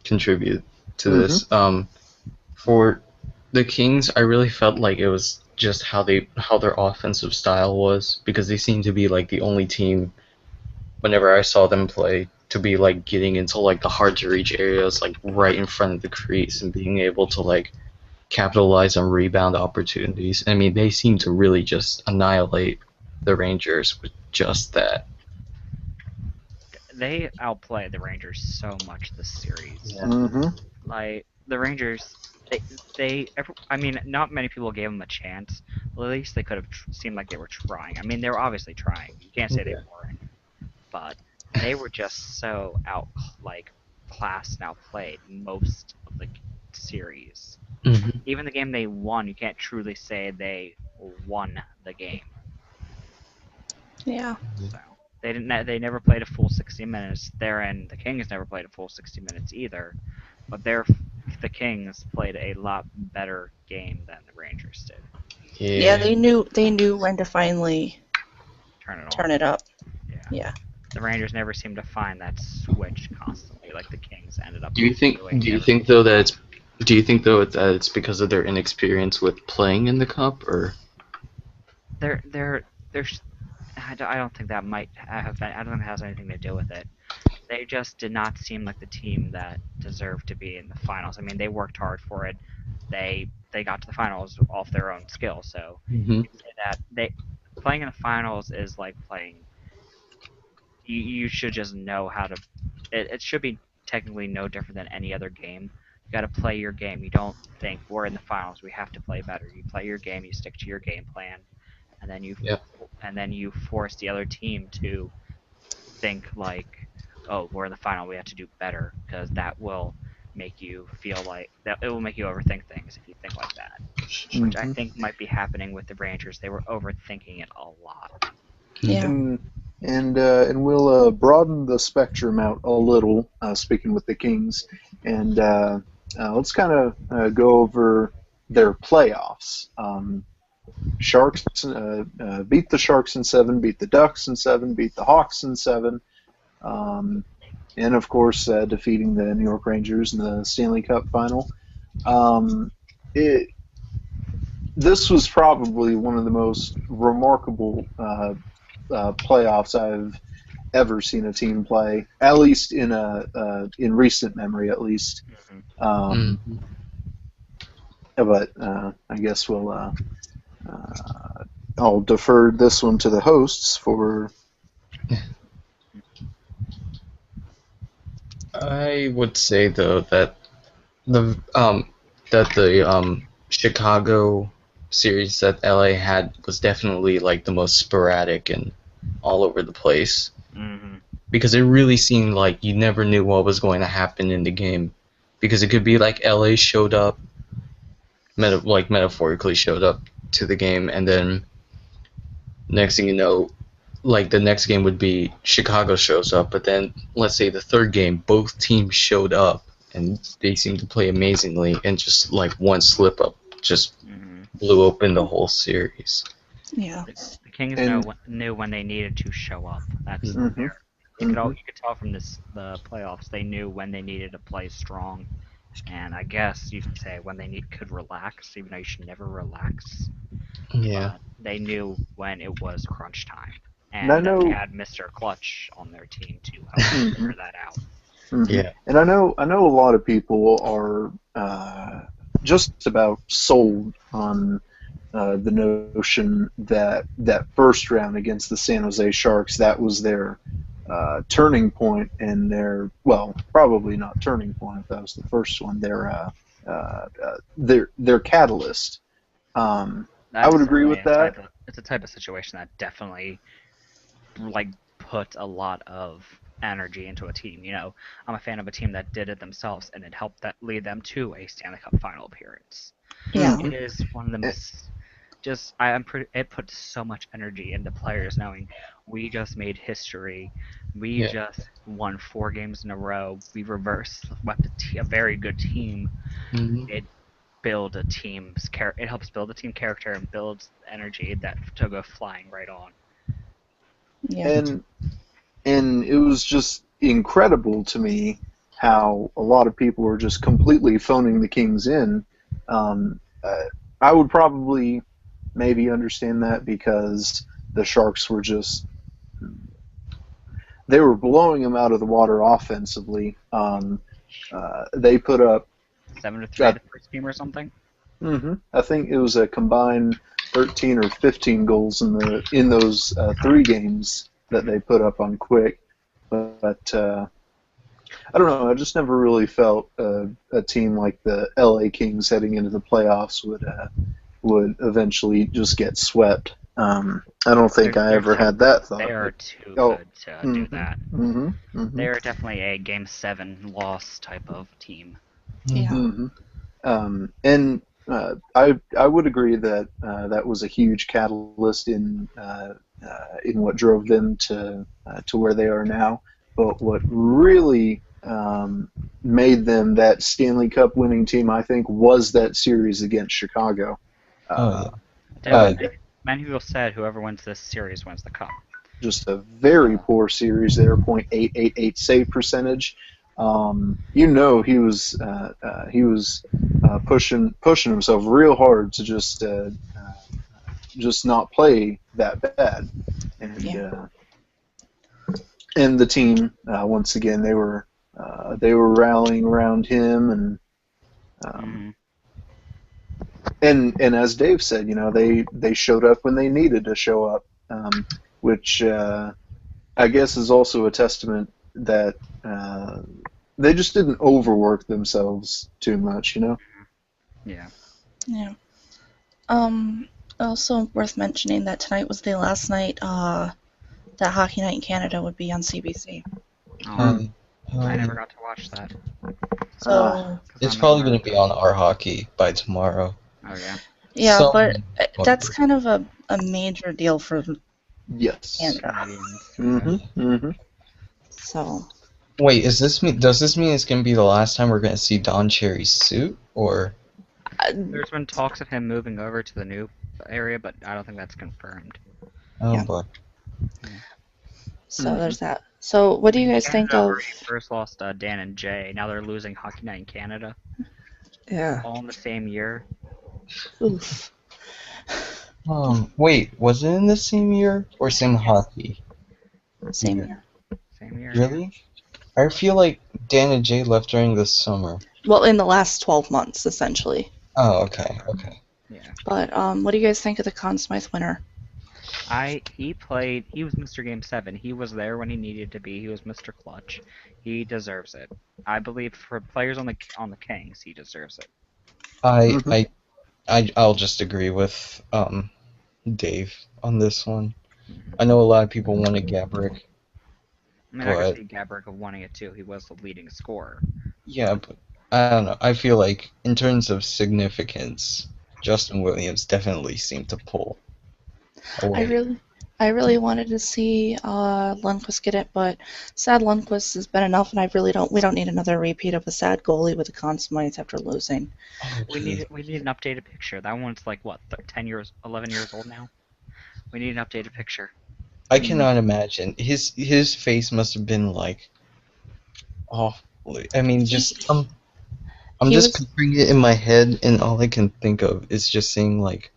contribute to this. For the Kings, I really felt like it was just how their offensive style was, because they seemed to be like the only team, whenever I saw them play, to be like getting into like the hard to reach areas, like right in front of the crease, and being able to like capitalize on rebound opportunities. I mean, they seem to really just annihilate the Rangers with just that. They outplayed the Rangers so much this series. Yeah. Like, the Rangers, I mean, not many people gave them a chance. Well, at least they could have seemed like they were trying. I mean, they were obviously trying. You can't say they weren't. But they were just so classed and outplayed most of the series. Even the game they won, you can't truly say they won the game. Yeah. So they never played a full 60 minutes. The Kings never played a full 60 minutes either. But the Kings played a lot better game than the Rangers did. Yeah, they knew when to finally turn it up. Yeah. The Rangers never seemed to find that switch constantly, like the Kings ended up. Do you think though that it's because of their inexperience with playing in the cup, or? I don't think that might have. I don't think it has anything to do with it. They just did not seem like the team that deserved to be in the finals. I mean, they worked hard for it. They got to the finals off their own skill. So you can say that playing in the finals is like playing. You should just know how to. It should be technically no different than any other game. You got to play your game. You don't think we're in the finals, we have to play better. You play your game. You stick to your game plan, and then you force the other team to think like, oh, we're in the final, we have to do better, because that will make you feel like that. It will make you overthink things if you think like that, which I Mhm. think might be happening with the Rangers. They were overthinking it a lot. Yeah. And we'll broaden the spectrum out a little. Speaking with the Kings, and let's kind of go over their playoffs. Sharks beat the Sharks in 7, beat the Ducks in 7, beat the Hawks in 7, and of course defeating the New York Rangers in the Stanley Cup final. Um, this was probably one of the most remarkable playoffs I've ever seen a team play, at least in recent memory, at least. Um, Mhm. but I guess I'll defer this one to the hosts for. I would say though the Chicago series that LA had was definitely like the most sporadic and all over the place, Mm-hmm. because it really seemed like you never knew what was going to happen in the game, because it could be like LA showed up, metaphorically showed up to the game, and then next thing you know, like the next game would be Chicago shows up, but then let's say the third game, both teams showed up and they seemed to play amazingly, and just like one slip up just Mm-hmm. blew open the whole series. Yeah. The Kings And- knew when they needed to show up. That's Mhm. you could tell from the playoffs. They knew when they needed to play strong, and I guess you could say when they could relax, even though you should never relax. Yeah. But they knew when it was crunch time, And I and that know- they had Mr. Clutch on their team to help them figure that out. Mhm. Yeah. And I know a lot of people are just about sold on the notion that first round against the San Jose Sharks, that was their turning point, and probably not turning point if that was the first one, their catalyst. I would agree with that. It's a type of situation that definitely like put a lot of energy into a team. You know, I'm a fan of a team that did it themselves, and it helped that lead them to a Stanley Cup final appearance. Yeah. It is one of the most it puts so much energy into players knowing we just made history. We Yeah. just won 4 games in a row. We swept a very good team. Mhm. It it helps build a team character and builds energy that to go flying right on. Yeah. And it was just incredible to me how a lot of people were just completely phoning the Kings in. I would probably maybe understand that because the Sharks were they were blowing them out of the water offensively. They put up 7-3 the first game or something. I think it was a combined 13 or 15 goals in those 3 games that they put up on Quick. But I don't know. I just never really felt a team like the LA Kings heading into the playoffs would eventually just get swept. I don't think I ever had that thought. They are too good to do that. They are definitely a Game 7 loss type of team. Yeah. And I would agree that that was a huge catalyst in what drove them to where they are now. But what really made them that Stanley Cup winning team, I think, was that series against Chicago. Many people said whoever wins this series wins the cup. Just a very poor series there, .888 save percentage. He was pushing himself real hard to just not play that bad, and the team once again they were rallying around him, and as Dave said, they showed up when they needed to show up, which I guess is also a testament that they just didn't overwork themselves too much, Yeah. Yeah. Also worth mentioning that tonight was the last night that Hockey Night in Canada would be on CBC. I never got to watch that. So 'Cause It's I'm probably in going to be on our hockey by tomorrow. Oh yeah. yeah, but Some- that's kind of a major deal for Yes. Canada. Canadians. Mm-hmm. Mm-hmm. So Wait, does this mean it's going to be the last time we're going to see Don Cherry's suit? Or. There's been talks of him moving over to the new area, but I don't think that's confirmed. Oh Yeah. boy. so there's that. So what do you guys think Canada of? already first lost Dan and Jay. Now they're losing Hockey Night in Canada. Yeah. All in the same year. Oof. Wait, was it in the same year or same hockey? Same Yeah. year. Same year. Really? I feel like Dan and Jay left during the summer. Well, in the last 12 months, essentially. Oh, okay, okay. Yeah. But what do you guys think of the Conn Smythe winner? He was Mr. Game 7. He was there when he needed to be. He was Mr. Clutch. He deserves it. I believe for players on the Kings, he deserves it. I'll just agree with Dave on this one. I know a lot of people wanted Gabrick. I mean, I But- could see Gabrick of wanting it too. He was the leading scorer. Yeah, but I don't know. I feel like in terms of significance, Justin Williams definitely seemed to pull away. I really wanted to see Lundqvist get it, but sad Lundqvist has been enough, and we don't need another repeat of a sad goalie with the Conn Smythe after losing. Oh, We geez. need an updated picture. That one's like what, 11 years old now. We need an updated picture. I cannot imagine. His face must have been like awful. I mean, just I'm He just was- picturing it in my head, and all I can think of is just seeing like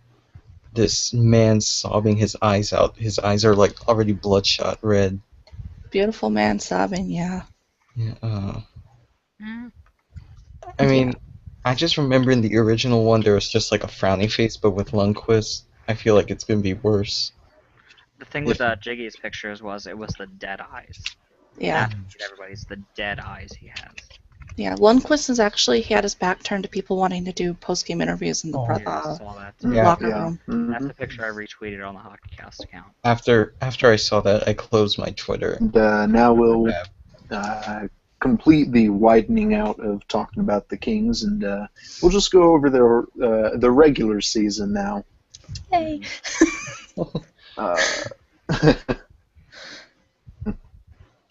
this man sobbing his eyes out. His eyes are like already bloodshot red. Beautiful man sobbing, yeah. Yeah. Mm. I mean, I just remember in the original one there was just like a frowny face, but with Lundqvist, I feel like it's gonna be worse. The thing with Jiggy's pictures was it was the dead eyes. Yeah. Everybody's the dead eyes he has. Yeah, Lundqvist is actually, he had his back turned to people wanting to do post-game interviews in the Oh, Yeah, I saw that too. Yeah. locker Yeah. room. That's Mhm. the picture I retweeted on the HockeyCast account. After I saw that, I closed my Twitter. And now we'll complete the widening out of talking about the Kings, and we'll just go over the regular season now. Hey. Uh,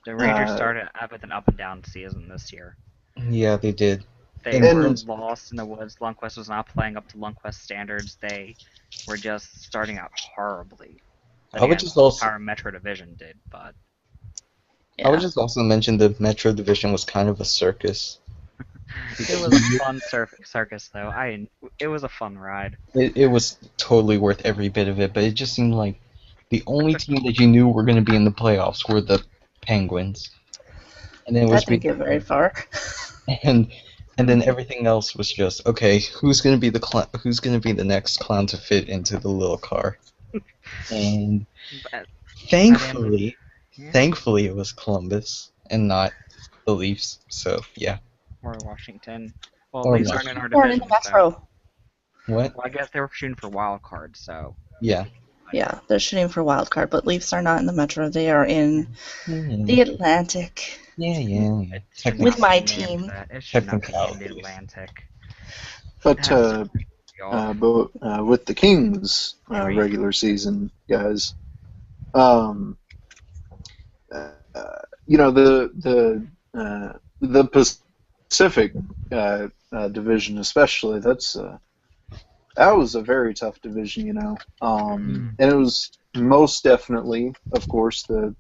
The Rangers Uh, started up with an up and down season this year. Yeah, they did. They And- were lost in the woods. Lundqvist was not playing up to Lundqvist standards. They were just starting out horribly. I would just also Our Metro Division did, but I would just also mention the Metro Division was kind of a circus. it was a fun circus though. It was a fun ride. It was totally worth every bit of it, but it just seemed like the only team that you knew were going to be in the playoffs were the Penguins, and then it was That didn't get very far. and then everything else was just okay. Who's going to be the next clown to fit into the little car? And But, thankfully, yeah. thankfully it was Columbus and not the Leafs. So yeah. or Washington. Well, Or Leafs aren't in our Or in division. the Metro. What? Well, I guess they were shooting for wild cards, so. Yeah. Yeah, they're shooting for wild card, but Leafs are not in the Metro. They are in Yeah. the Atlantic. Yeah. It should With not my be named team. that. It should not be named the Technicalities. Atlantic. but Y'all. with the Kings Maybe. regular season, guys, you know the Pacific division especially. That was a very tough division, you know, and it was most definitely, of course, the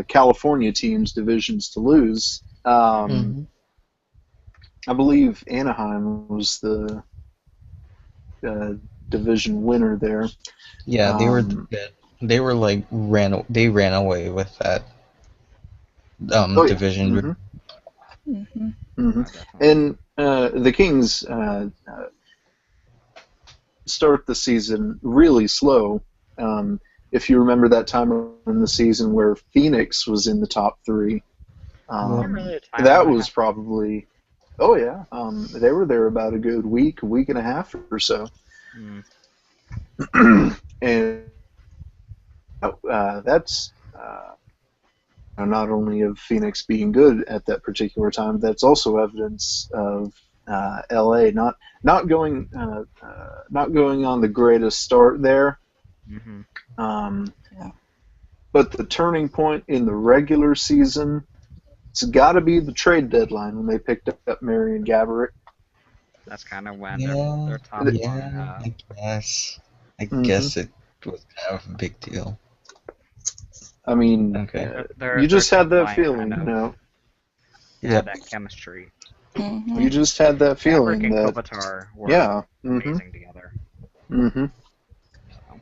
California teams' divisions to lose. Mhm. I believe Anaheim was the division winner there. Yeah, they were like they ran away with that Oh, yeah. division. Mhm. Hmm. Mhm. Definitely. And the Kings start the season really slow. If you remember that time in the season where Phoenix was in the top three, Really a time that when I was probably, oh yeah, they were there about a good week and a half or so. Hmm. And that's not only of Phoenix being good at that particular time, that's also evidence of LA not going on the greatest start there. Hmm. Yeah. But the turning point in the regular season, it's got to be the trade deadline when they picked up Marion Gaborik. That's kind of when Yeah, their top yeah, one. I guess. I Mhm. guess it was kind of a big deal. I mean, Okay. you just their had that top line feeling, kind you of know. had that chemistry. Hmm. You just had that Gabrick feeling and that, Kopitar were yeah. amazing together. Mm-hmm. So.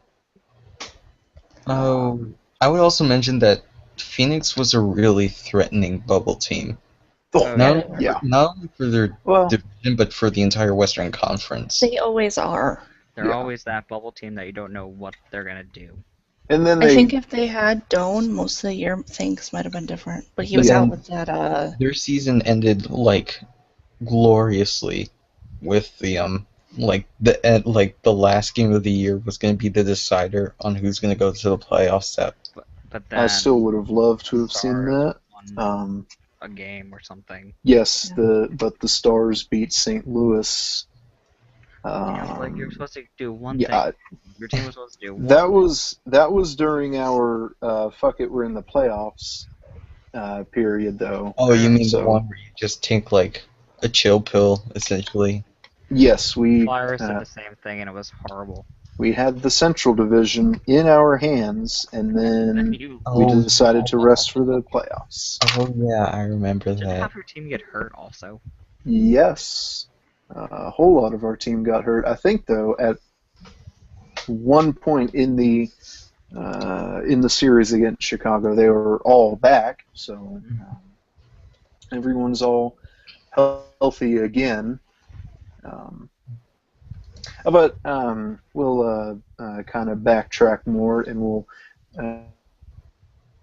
Oh, I would also mention that Phoenix was a really threatening bubble team. Oh, Not yeah. not only for their Well, division, but for the entire Western Conference. They always are. They're Yeah. always that bubble team that you don't know what they're gonna do. and then I they, think if they had Doan, most of the year things might have been different. But he But was then- out with that. Their season ended like gloriously with the the last game of the year was going to be the decider on who's going to go to the playoffs. But then I still would have loved to have seen Stars that. won a game or something. Yes, Yeah. but the Stars beat St. Louis. Yeah, like you're supposed to do one yeah, thing. Your team was supposed to do one. that was during our fuck it, we're in the playoffs period though. Oh, you mean So- the one where you just take like a chill pill, essentially? Yes, we Flyers did the same thing, and it was horrible. we had the Central Division in our hands, and then You we Oh, decided to rest for the playoffs. Oh yeah, I remember didn't that. have your team get hurt also. Yes, a whole lot of our team got hurt. I think though at one point in the series against Chicago, they were all back, so everyone's all healthy again. But we'll kind of backtrack more, and we'll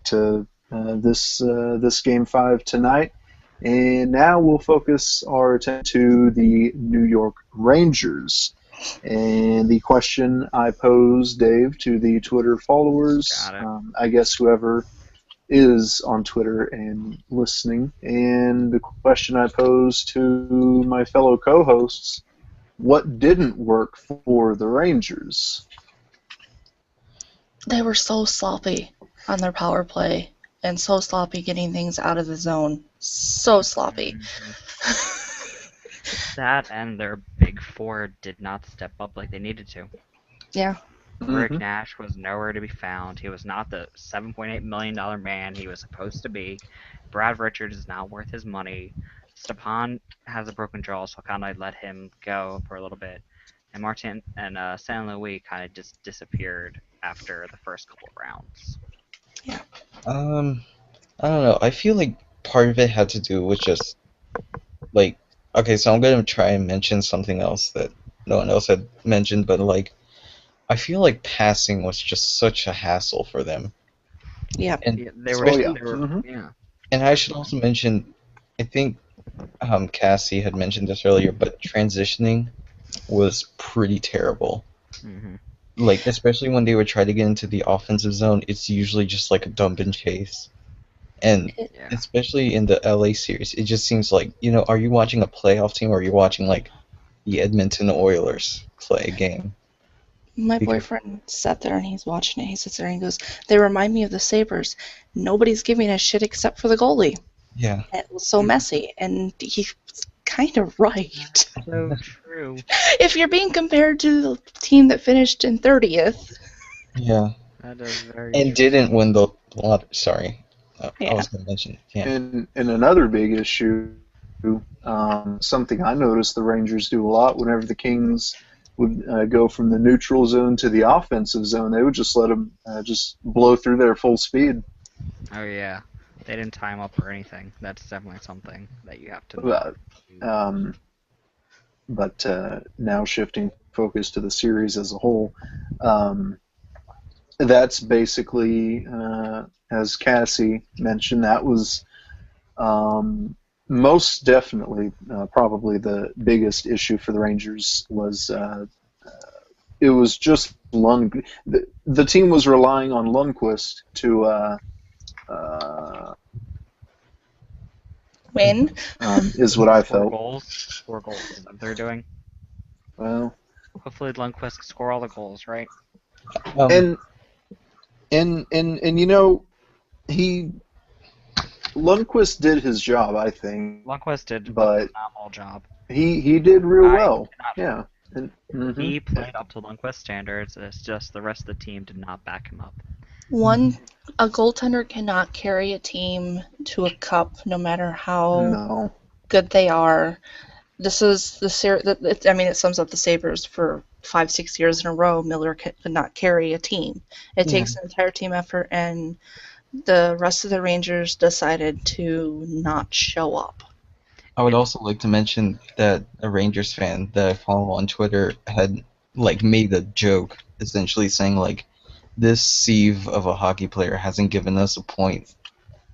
to this game 5 tonight. And now we'll focus our attention to the New York Rangers. And the question I posed, Dave, to the Twitter followers, Got it. I guess whoever is on Twitter and listening, and the question I posed to my fellow co-hosts, what didn't work for the Rangers? They were so sloppy on their power play and so sloppy getting things out of the zone. So sloppy. That and their big four did not step up like they needed to. Yeah. Rick Mhm. Nash was nowhere to be found. He was not the $7.8 million man he was supposed to be. Brad Richards is not worth his money. Stepan has a broken jaw, so kind of let him go for a little bit. And Martin and San Luis kind of just disappeared after the first couple of rounds. I don't know. I feel like part of it had to do with just like, okay, so I'm gonna try and mention something else that no one else had mentioned, but like, I feel like passing was just such a hassle for them. Yeah. And Yeah, they were. yeah. They were Mhm. yeah. And I should also mention, I think Cassie had mentioned this earlier, but transitioning was pretty terrible. Hmm. Like, especially when they would try to get into the offensive zone, it's usually just like a dump and chase. And Yeah. especially in the LA series, it just seems like, are you watching a playoff team or are you watching like the Edmonton Oilers play a game? My Because- boyfriend sat there and he's watching it. He sits there and he goes, "They remind me of the Sabres. Nobody's giving a shit except for the goalie. Yeah. It was so messy." And he's kind of right. So true. If you're being compared to the team that finished in 30th, Yeah. That is very And true. didn't win the lottery. Sorry. I Yeah. was going to mention. Yeah. And another big issue, something I noticed the Rangers do a lot whenever the Kings would go from the neutral zone to the offensive zone, they would just let them just blow through their full speed. Oh yeah. They didn't time up or anything. That's definitely something that you have to. But now shifting focus to the series as a whole, that's basically, as Cassie mentioned, that was most definitely probably the biggest issue for the Rangers was it was just the team was relying on Lundqvist Win. is what I Four felt. goals. 4 goals is what they're doing. Well, Hopefully Lundqvist can score all the goals, right? and you know, Lundqvist did his job, I think, Lundqvist did but a phenomenal job. he did real well. cannot- Yeah. And, He played up to Lundqvist standards. It's just the rest of the team did not back him up. A goaltender cannot carry a team to a cup, no matter how No. good they are. This is it sums up the Sabres for 5-6 years in a row. Miller could not carry a team. It takes an entire team effort, and the rest of the Rangers decided to not show up. I would also like to mention that a Rangers fan that I follow on Twitter had made a joke, essentially saying this sieve of a hockey player hasn't given us a point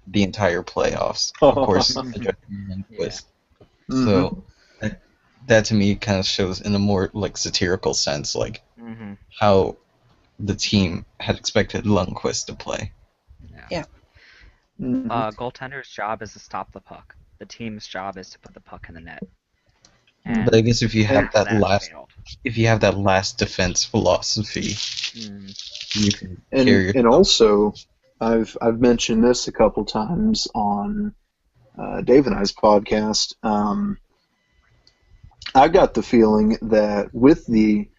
the entire playoffs. Of course, Lundqvist. So that to me kind of shows in a more satirical sense how the team had expected Lundqvist to play. Yeah. Goaltender's job is to stop the puck. The team's job is to put the puck in the net. And But I guess if you have that failed. last defense philosophy, you can carry And also, I've mentioned this a couple times on Dave and I's podcast. I got the feeling that with the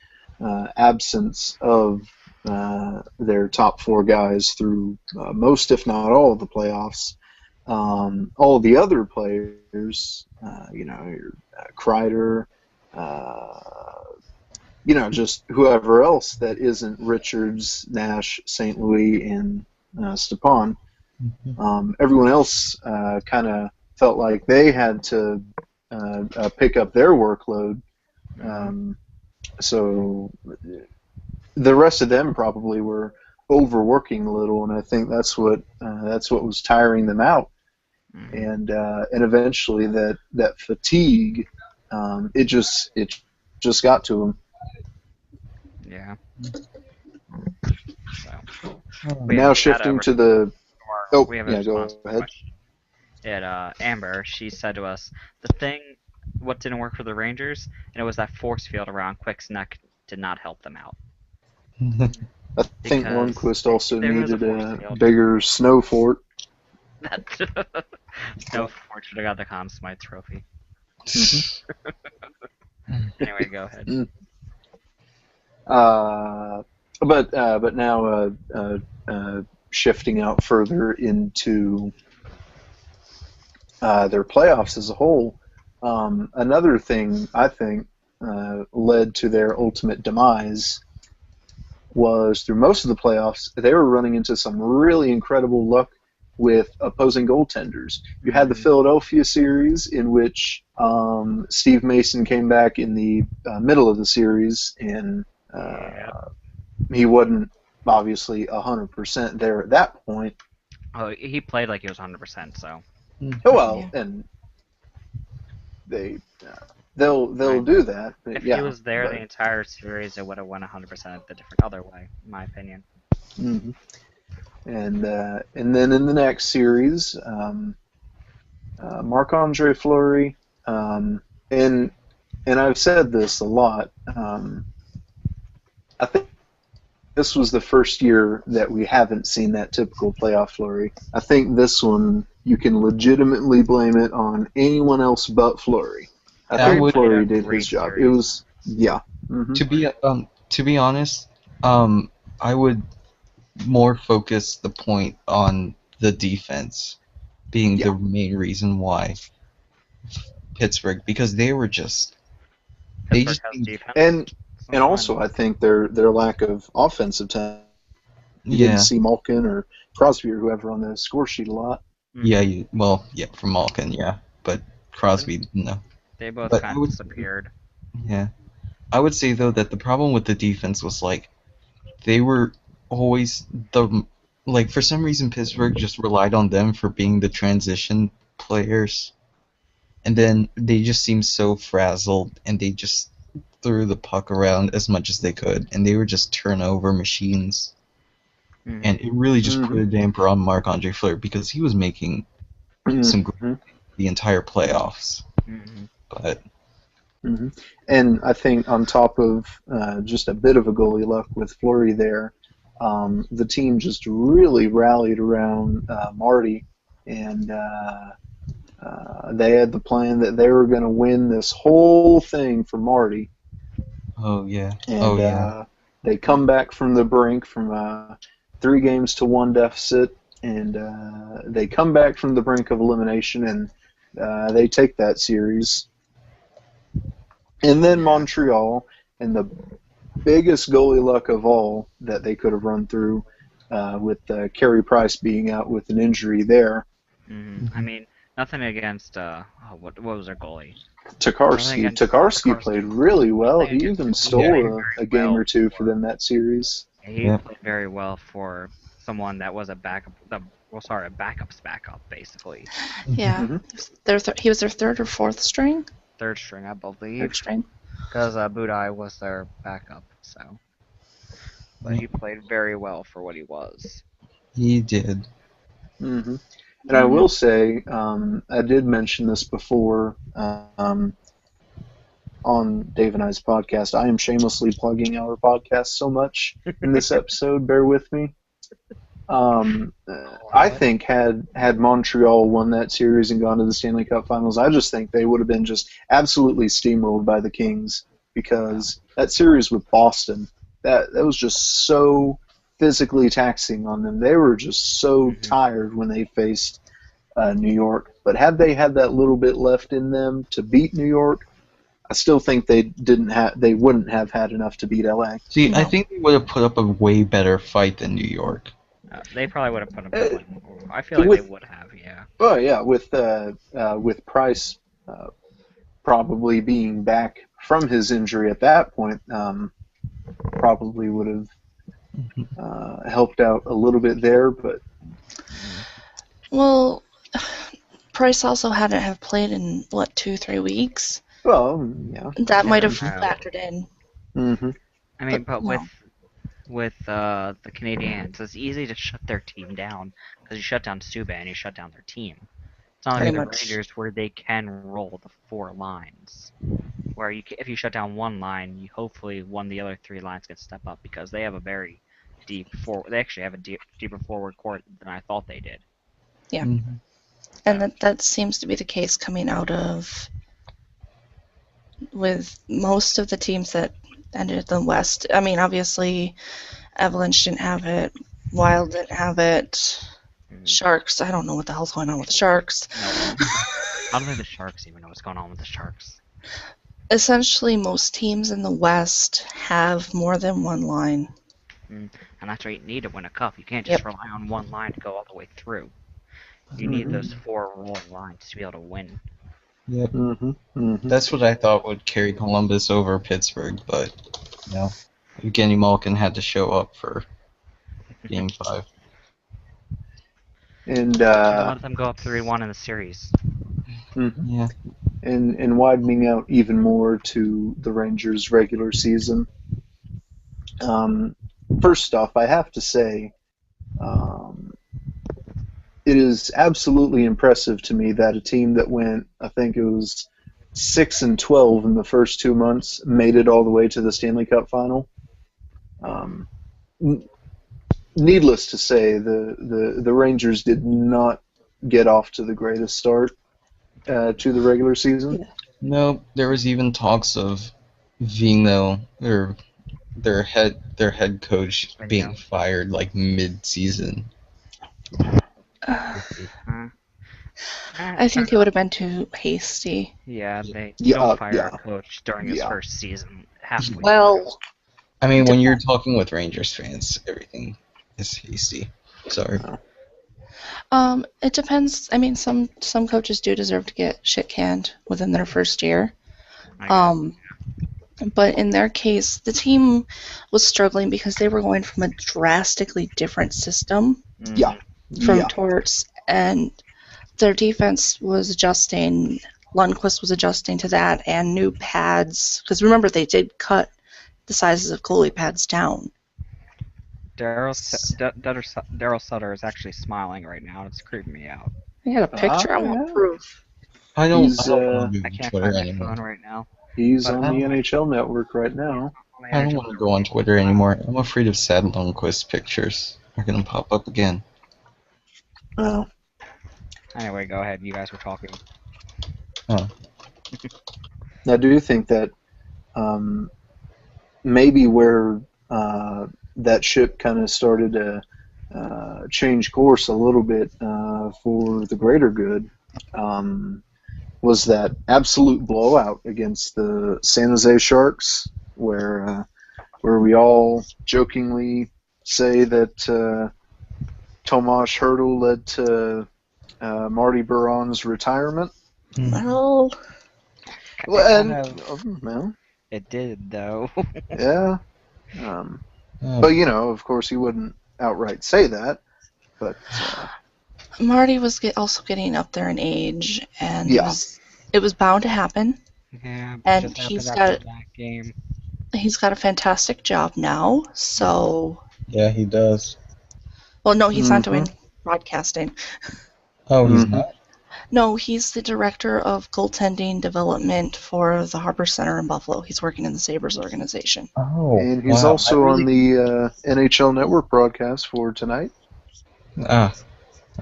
absence of their top 4 guys through most, if not all, of the playoffs, all the other players, your Kreider, just whoever else that isn't Richards, Nash, St. Louis, and Stepan, everyone else kind of felt like they had to pick up their workload. So the rest of them probably were overworking a little, and I think that's what was tiring them out. And eventually that fatigue, it just got to them. Yeah. So, Now shifting to the. Oh, we have yeah, go response ahead. question. Amber, she said to us, what didn't work for the Rangers, and it was that force field around Quick's neck did not help them out. I think Because Lundqvist also there is a needed force a field. bigger snow fort. No, fortune, I got the Conn Smythe trophy. Anyway, go ahead. But now shifting out further into their playoffs as a whole, another thing I think led to their ultimate demise was through most of the playoffs, they were running into some really incredible luck with opposing goaltenders. You had the Philadelphia series in which Steve Mason came back in the middle of the series, and he wasn't obviously 100% there at that point. Oh, he played like he was 100%, so. And they'll do that. If he was there the entire series, it would have went 100% the different other way, in my opinion. Mm-hmm. And then in the next series, Marc-Andre Fleury, and I've said this a lot. I think this was the first year that we haven't seen that typical playoff Fleury. I think this one you can legitimately blame it on anyone else but Fleury. I think Fleury did his job. It was Mm-hmm. To be honest, I would more focus the point on the defense being the main reason why Pittsburgh, because they just and also I think their lack of offensive talent. You didn't see Malkin or Crosby or whoever on the score sheet a lot. For Malkin, but Crosby, no. They both kind of disappeared. Yeah. I would say, though, that the problem with the defense was, they were always for some reason, Pittsburgh just relied on them for being the transition players. And then they just seemed so frazzled, and they just threw the puck around as much as they could, and they were just turnover machines. And it really just put a damper on Marc-Andre Fleury because he was making some great the entire playoffs. Mm-hmm. But hmm And I think on top of just a bit of a goalie luck with Fleury there, the team just really rallied around Marty, and they had the plan that they were going to win this whole thing for Marty. oh yeah, And they come back from the brink from 3-1 deficit, and they come back from the brink of elimination, and they take that series. And then Montreal, and the biggest goalie luck of all that they could have run through, with Carey Price being out with an injury there. Mm-hmm. I mean, nothing against what was their goalie? Tokarski. Nothing Tokarski against played really well. He even played stole very a game well or two for them that series. He Yep. played very well for someone that was a backup. A backup's backup, basically. Yeah. Mhm. He was their third or fourth string? Third string, I believe, Third string. because Budai was their backup. So, but he played very well for what he was. he did. hmm And I will say, I did mention this before on Dave and I's podcast. I am shamelessly plugging our podcast so much in this episode. Bear with me. I think had Montreal won that series and gone to the Stanley Cup Finals, I just think they would have been just absolutely steamrolled by the Kings, because that series with Boston, that was just so physically taxing on them. They were just so tired when they faced New York. But had they had that little bit left in them to beat New York, I still think they wouldn't have had enough to beat LA. See, No. I think they would have put up a way better fight than New York. They probably would have put him. I feel like they would have. Yeah. Oh yeah, with Price probably being back from his injury at that point, probably would have helped out a little bit there. But Well, Price also hadn't have played in, 2-3 weeks? well, yeah. That might have Yeah. factored in. hmm I mean, but no. with the Canadiens, it's easy to shut their team down because you shut down Subban, you shut down their team. It's not like Pretty the much. Rangers where they can roll the 4 lines. Where if you shut down one line, you hopefully one of the other 3 lines can step up, because they have a very deep forward. They actually have a deeper forward court than I thought they did. Yeah. Mhm. And that seems to be the case coming out of with most of the teams that ended in the West. I mean, obviously, Avalanche didn't have it. Wild didn't have it. Sharks, I don't know what the hell's going on with the Sharks. No, I don't think the Sharks even know what's going on with the Sharks. Essentially, most teams in the West have more than one line. And that's why you need to win a cup. You can't just rely on one line to go all the way through. You need those 4 rolling lines to be able to win. Yep. hmm That's what I thought would carry Columbus over Pittsburgh, but Evgeny Malkin had to show up for Game 5. And Let them go up 3-1 in the series. Yeah. and widening out even more to the Rangers' regular season. First off, I have to say, it is absolutely impressive to me that a team that went, I think it was 6-12 in the first 2 months, made it all the way to the Stanley Cup final. Needless to say, the Rangers did not get off to the greatest start to the regular season. No, there was even talks of Vigneault, or their head coach, being fired like mid-season. I think it would have been too hasty. Yeah, they Yeah, don't fire yeah. a coach during his Yeah. first season. Halfway. Well, I mean, when you're talking with Rangers fans, everything is hasty. Sorry. it depends. I mean, some coaches do deserve to get shit canned within their first year. But in their case, the team was struggling because they were going from a drastically different system Yeah. from Yeah. Torts, and their defense was adjusting. Lundqvist was adjusting to that, and new pads. Because remember, they did cut the sizes of goalie pads down. Daryl Sutter is actually smiling right now, and it's creeping me out. I got a picture. I want yeah. proof. I don't He's, want to I do can't Twitter find my anymore. phone right now. He's But on the NHL Network right now. I don't want to go on Twitter anymore. I'm afraid of sad Lundqvist pictures are gonna pop up again. Oh. Anyway, go ahead. You guys were talking. Oh. I do think that maybe where that ship kind of started to change course a little bit for the greater good was that absolute blowout against the San Jose Sharks, where we all jokingly say that Tomas Hertl led to Marty Biron's retirement. Well, Well, It did, though. yeah. But, of course, he wouldn't outright say that. But Marty was also getting up there in age, and Yeah. it was bound to happen. Yeah, And just happened he's after got- that game. He's got a fantastic job now, so... Yeah, he does. Well, no, he's not Mhm. doing broadcasting. Oh, he's Mhm. not? No, he's the director of goaltending development for the Harbor Center in Buffalo. He's working in the Sabres organization. Oh. and he's wow. also I on the NHL Network broadcast for tonight. Ah,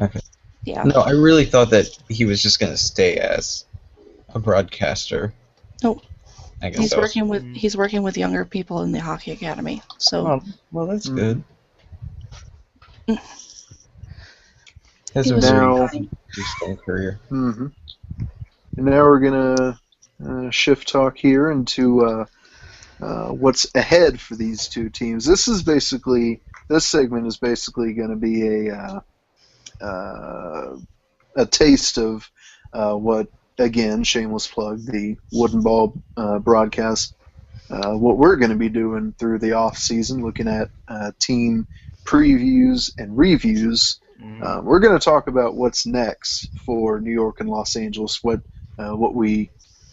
okay. Yeah. No, I really thought that he was just gonna stay as a broadcaster. Nope. I guess He's that was- working with younger people in the hockey academy. So Well, that's Mhm. good. Mm. Has He a was very Now- interesting career. hmm And now we're gonna shift talk here into what's ahead for these two teams. This segment is basically going to be a taste of what, again, shameless plug, the Wooden Ball broadcast. What we're going to be doing through the off season, looking at team previews and reviews. We're going to talk about what's next for New York and Los Angeles, what we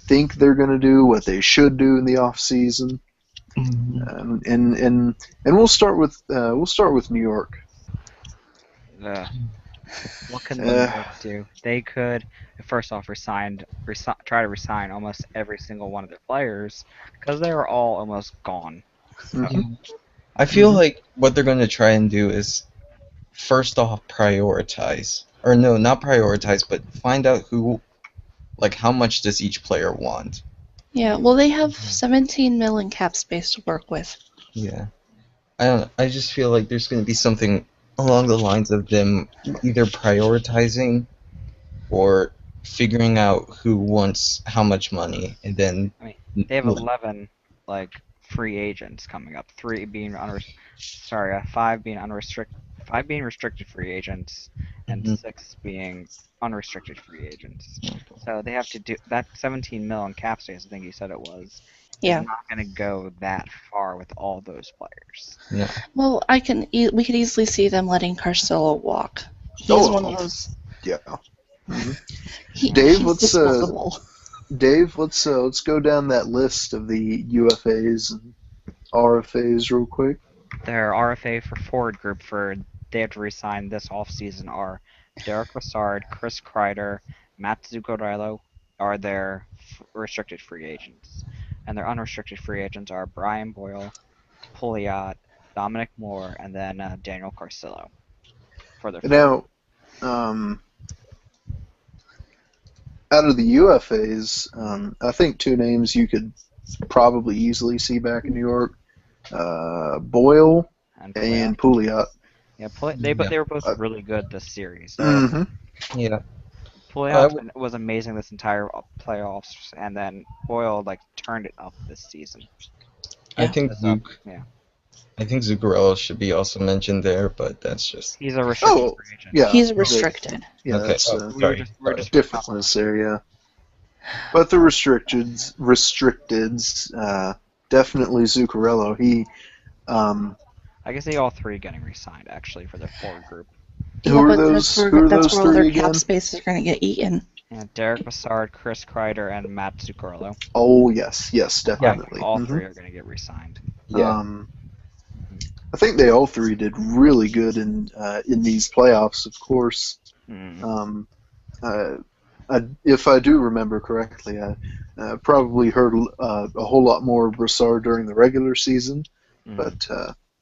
think they're going to do, what they should do in the off season, and we'll start with New York. What can New York do? They could, first off, try to resign almost every single one of their players because they were all almost gone. Mhm. I feel Mhm. like what they're going to try and do is, first off, prioritize. Or no, not prioritize, but find out how much does each player want. yeah, well, they have 17 mil in cap space to work with. Yeah. I don't know. I just feel like there's going to be something along the lines of them either prioritizing or figuring out who wants how much money, and then They have 11 free agents coming up. 5 being restricted free agents, and Mhm. 6 being unrestricted free agents. So they have to do that. 17 mil in cap space, I think you said it was. Yeah. Is not going to go that far with all those players. No. Well, we could easily see them letting Carcillo walk. He's Oh. one of those. Yeah. He's Dave, let's disposable. let's go down that list of the UFAs and RFAs real quick. Their RFA for forward group they have to resign this offseason are Derek Brassard, Chris Kreider, Matt Zuccarello are their restricted free agents. And their unrestricted free agents are Brian Boyle, Pouliot, Dominic Moore, and then Daniel Carcillo. For their Now, out of the UFAs, I think two names you could probably easily see back in New York: Boyle and and Pouliot. Yeah, they were both really good this series. Mhm. Yeah. Pouliot was amazing this entire playoffs, and then Boyle turned it up this season. I think Yeah. I think Zuccarello should be also mentioned there, but that's just... He's a restricted free agent. Yeah. He's restricted. Yeah, Okay. that's We're just different list there, yeah. But the restricteds, definitely Zuccarello. He, I can see all three getting re-signed actually for their forward group. who are those? Who are That's those where all their three cap again? space is going to get eaten. Yeah, Derek Brassard, Chris Kreider, and Matt Zuccarello. Oh yes, definitely. All Mhm. three are going to get re-signed. Yeah. I think they all three did really good in these playoffs. Of course, Mm. if I do remember correctly, I probably heard a whole lot more of Brassard during the regular season, but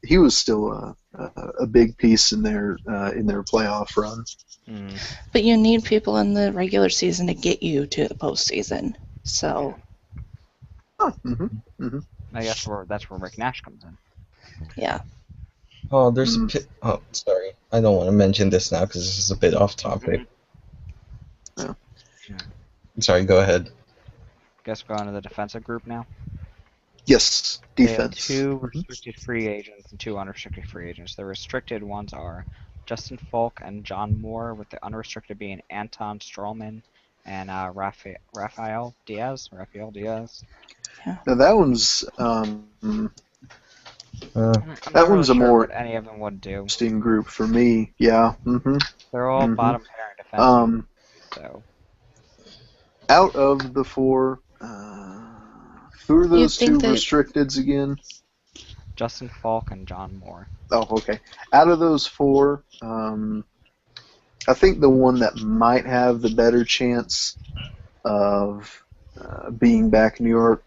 he was still a big piece in their playoff run. But you need people in the regular season to get you to the postseason. So I guess that's where Rick Nash comes in. yeah. Oh, there's oh, sorry. I don't want to mention this now because this is a bit off topic. Yeah. Sorry, go ahead. Guess we're going to the defensive group now. Yes, They have defense. 2 restricted free agents and 2 unrestricted free agents. The restricted ones are Justin Falk and John Moore, with the unrestricted being Anton Strollman and Rafael Diaz. Now that one's I'm That not one's really a sure more what any of them would do. interesting group for me. Yeah. They're all Mhm. bottom pairing defense. So Out of the 4, who are those think 2 that- restricteds again? Justin Falk and John Moore. Oh, okay. Out of those 4, I think the one that might have the better chance of being back in New York,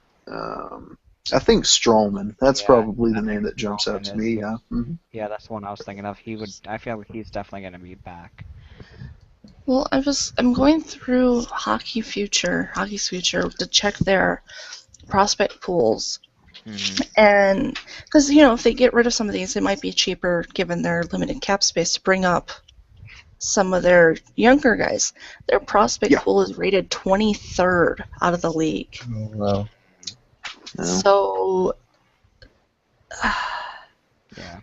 I think Strollman. That's Yeah, probably I the name think that jumps out Strollman to is me. the- Yeah. Yeah, that's the one I was thinking of. I feel like he's definitely going to be back. Well, I'm going through Hockey's Future to check their prospect pools. And because if they get rid of some of these, it might be cheaper given their limited cap space to bring up some of their younger guys. Their prospect pool is rated 23rd out of the league. Oh, wow. No. So Yeah.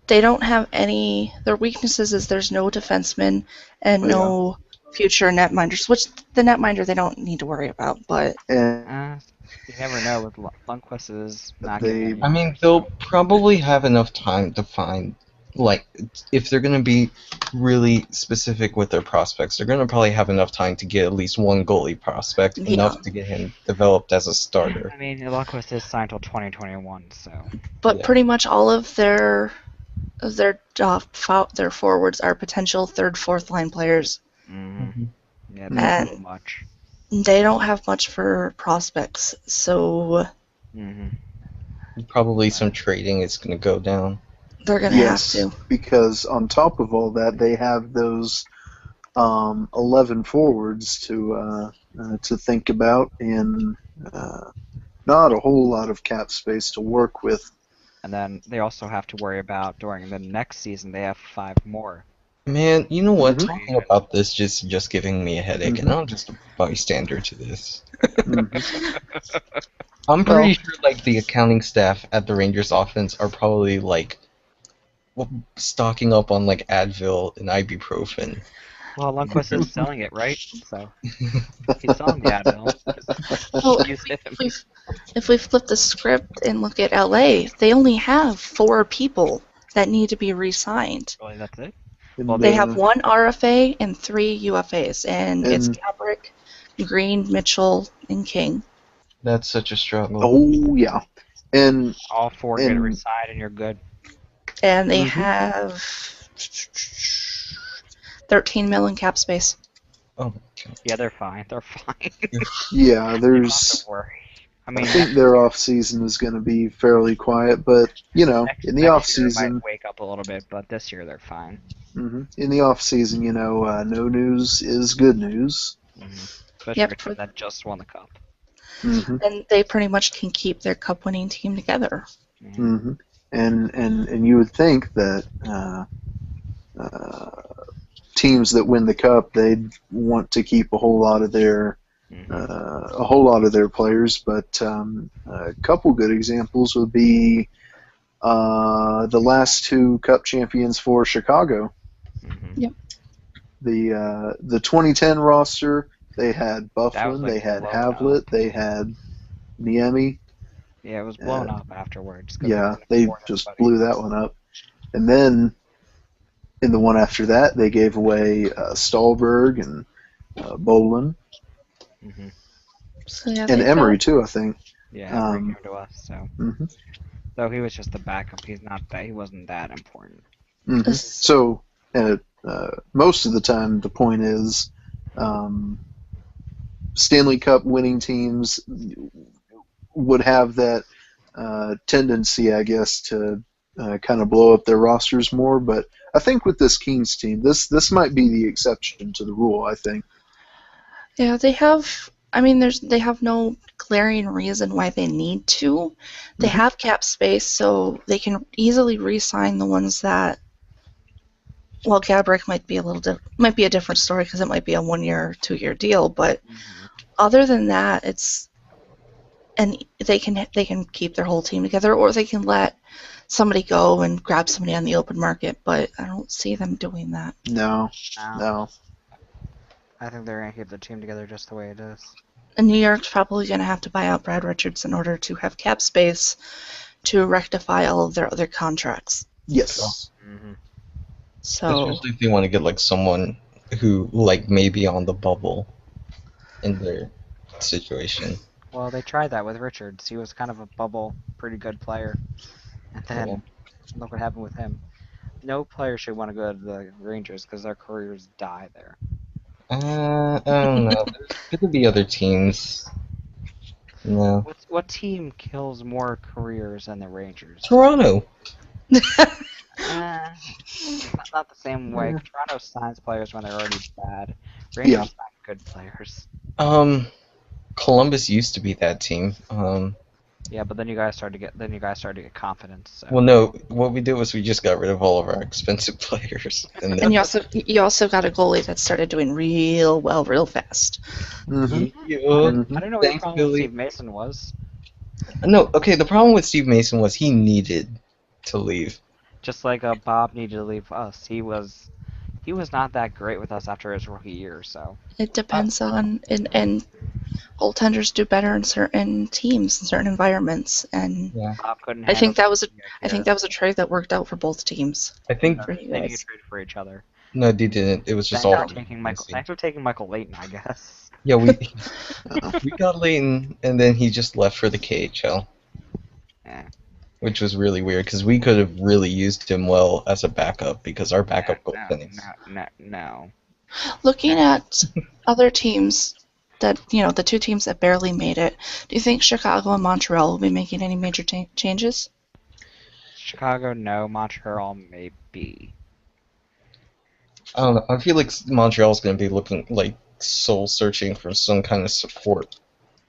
they don't have any. Their weaknesses is there's no defensemen and no future netminders, which the netminder they don't need to worry about. But And You never know with Lundqvist is not They- getting I mean, they'll probably have enough time to find, like, if they're going to be really specific with their prospects, they're going to probably have enough time to get at least one goalie prospect, Yeah. enough to get him developed as a starter. I mean, Lundqvist is signed till 2021, so But Yeah. pretty much all of their forwards are potential third, fourth line players. yeah, that's And- not much. They don't have much for prospects, so Probably some trading is going to go down. they're gonna yes, have to. because on top of all that, they have those 11 forwards to think about, and not a whole lot of cap space to work with. And then they also have to worry about during the next season they have 5 more. Man, you know what? Mhm. Talking about this just giving me a headache, and I'm just a bystander to this. I'm pretty sure, like, the accounting staff at the Rangers offense are probably, like, stocking up on, like, Advil and ibuprofen. Well, Lundqvist is selling it, right? So he's selling the Advil. Well, Use him. if we flip the script and look at LA, they only have 4 people that need to be re-signed. Really, that's it? And, They have 1 RFA and 3 UFAs, and it's And- Gabrick, Green, Mitchell, and King. That's such a struggle. Oh yeah, and All 4 get And- re-signed and you're good. And they Mhm. have 13 million cap space. Oh my god. Yeah, they're fine. They're fine. yeah, You don't have there's. to worry. I I mean, think their off season is going to be fairly quiet, but in the off next year it season, might wake up a little bit, but this year they're fine. in the off season, no news is good news. Especially Yep. a team that just won the cup. Mhm. And they pretty much can keep their cup winning team together. Mm-hmm. And you would think that teams that win the cup, they'd want to keep a whole lot of their players, but a couple good examples would be the last 2 cup champions for Chicago. The 2010 roster, they had Bufflin, like they had blown up. Havlet, they had Niemi. Yeah, it was blown up afterwards. 'cause Yeah, couldn't they afford just everybody. blew that one up. And then in the one after that, they gave away Stahlberg and Bolin So yeah, and they Emery too, I think. Yeah, Um, Emery came to us. So, Mhm. though he was just the backup, he wasn't that important. Mhm. So most of the time, the point is Stanley Cup winning teams would have that tendency, I guess, to kind of blow up their rosters more. But I think with this Kings team, this might be the exception to the rule, I think. Yeah, they have. I mean, they have no glaring reason why they need to. They have cap space, so they can easily re-sign the ones that. Well, Gabrick might be might be a different story because it might be a 1 year, 2 year deal. But other than that, and they can keep their whole team together, or they can let somebody go and grab somebody on the open market. But I don't see them doing that. No. I think they're gonna keep the team together just the way it is. And New York's probably going to have to buy out Brad Richards in order to have cap space to rectify all of their other contracts. Yes. So Especially if they want to get like someone who like maybe on the bubble in their situation. Well, they tried that with Richards. He was kind of a bubble, pretty good player. And then, look what happened with him. No player should want to go to the Rangers because their careers die there. I don't know. There could be other teams. No. What team kills more careers than the Rangers? Toronto. Not the same way. Toronto signs players when they're already bad. Rangers sign good players. Columbus used to be that team. Yeah, but then you guys started to get confidence. So. Well, no. What we did was we just got rid of all of our expensive players, and and you also got a goalie that started doing real well real fast. I don't know what the problem with Steve Mason was. No, okay. The problem with Steve Mason was he needed to leave. Just like Bob needed to leave us. He was not that great with us after his rookie year. So It depends on and goaltenders do better in certain teams, in certain environments, and Bob couldn't. I think that was handle a trade that worked out for both teams. I think For you They guys. traded for each other. no, they didn't. It was just Thanks all. for taking Michael Layton, I guess. Yeah, we got Layton, and then he just left for the KHL. Yeah. Which was really weird because we could have really used him well as a backup because our backup goaltending. No. Looking at other teams that the two teams that barely made it, do you think Chicago and Montreal will be making any major changes? Chicago, no. Montreal, maybe. I don't know. I feel like Montreal's going to be looking like soul searching for some kind of support.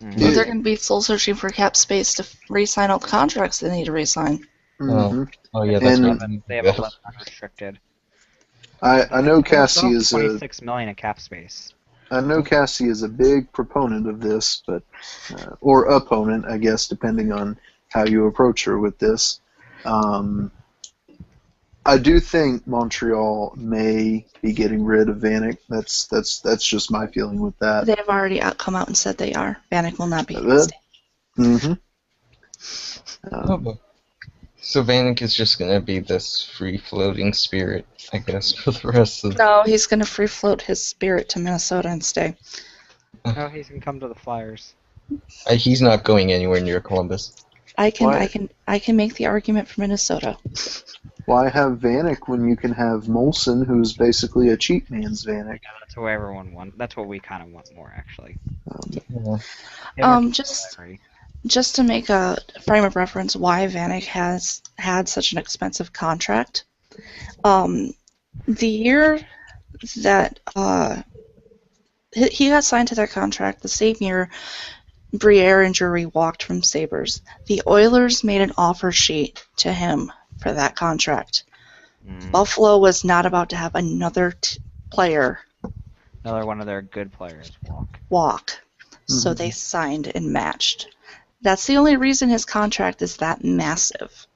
Well, they're going to be soul searching for cap space to re-sign all the contracts they need to re-sign. Oh yeah, that's right. They have 11 unrestricted. I know Cassie is $26 million in cap space. I know Cassie is a big proponent of this, but or opponent, I guess, depending on how you approach her with this. I do think Montreal may be getting rid of Vanek. That's just my feeling with that. They have already come out and said they are. Vanek will not be. So Vanek is just going to be this free-floating spirit, I guess, for the rest of. No, he's going to free float his spirit to Minnesota and stay. No, he's going to come to the Flyers. He's not going anywhere near Columbus. I can make the argument for Minnesota. Why have Vanek when you can have Molson, who's basically a cheap man's Vanek? Yeah, that's what everyone wants. That's what we kind of want more, actually. Just to make a frame of reference why Vanek has had such an expensive contract, the year that he got signed to that contract, the same year Briere and Drury walked from Sabres, the Oilers made an offer sheet to him for that contract. Buffalo was not about to have another player Another one of their good players walk. So they signed and matched. That's the only reason his contract is that massive.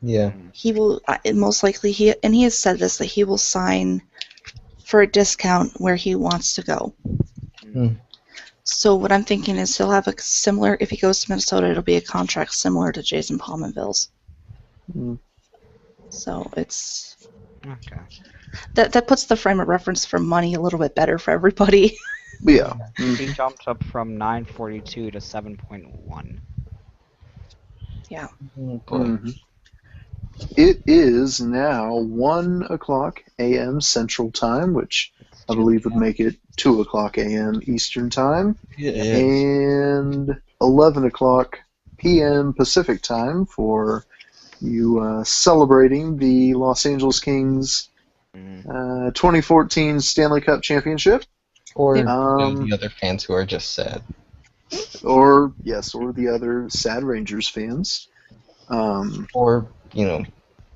Yeah. He will most likely he has said this, that he will sign for a discount where he wants to go. So what I'm thinking is he'll have a similar, if he goes to Minnesota, it'll be a contract similar to Jason Pominville's. So it's okay. That puts the frame of reference for money a little bit better for everybody. Yeah. He jumped up from 942 to 7.1. Yeah. It is now 1:00 a.m. Central Time, which I believe would make it 2 o'clock a.m. Eastern Time, Yeah. and 11 o'clock p.m. Pacific Time for you celebrating the Los Angeles Kings 2014 Stanley Cup Championship. Or Um, the other fans who are just sad. or the other sad Rangers fans. Or,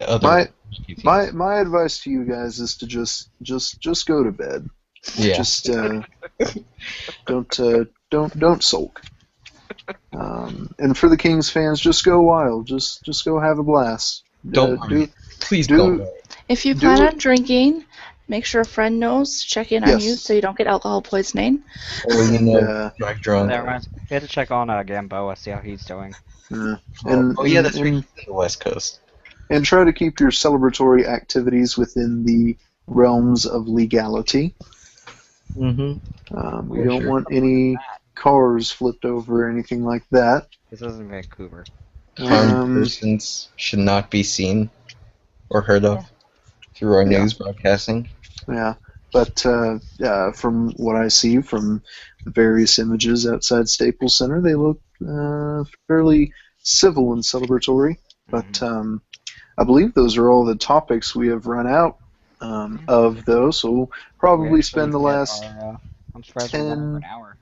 other teams. My advice to you guys is to just go to bed. Yeah. Just don't sulk. And for the Kings fans, just go wild. Just go have a blast. Don't worry. Please do- don't worry. If you Do plan it- on drinking, make sure a friend knows. Check in on Yes. you so you don't get alcohol poisoning. Or, Yeah. drive drunk. That reminds me, we had to check on Gamboa, see how he's doing. And, that's right. and, He's in the West Coast. and try to keep your celebratory activities within the realms of legality. Mm-hmm. We For don't sure. want any cars flipped over or anything like that. This is in Vancouver. Harmed Um, persons should not be seen or heard of through our Yeah. news broadcasting. Yeah, but from what I see from the various images outside Staples Center, they look fairly civil and celebratory. But I believe those are all the topics we have run out of those. So we'll probably spend the last I'm surprised we went over 10 an hour.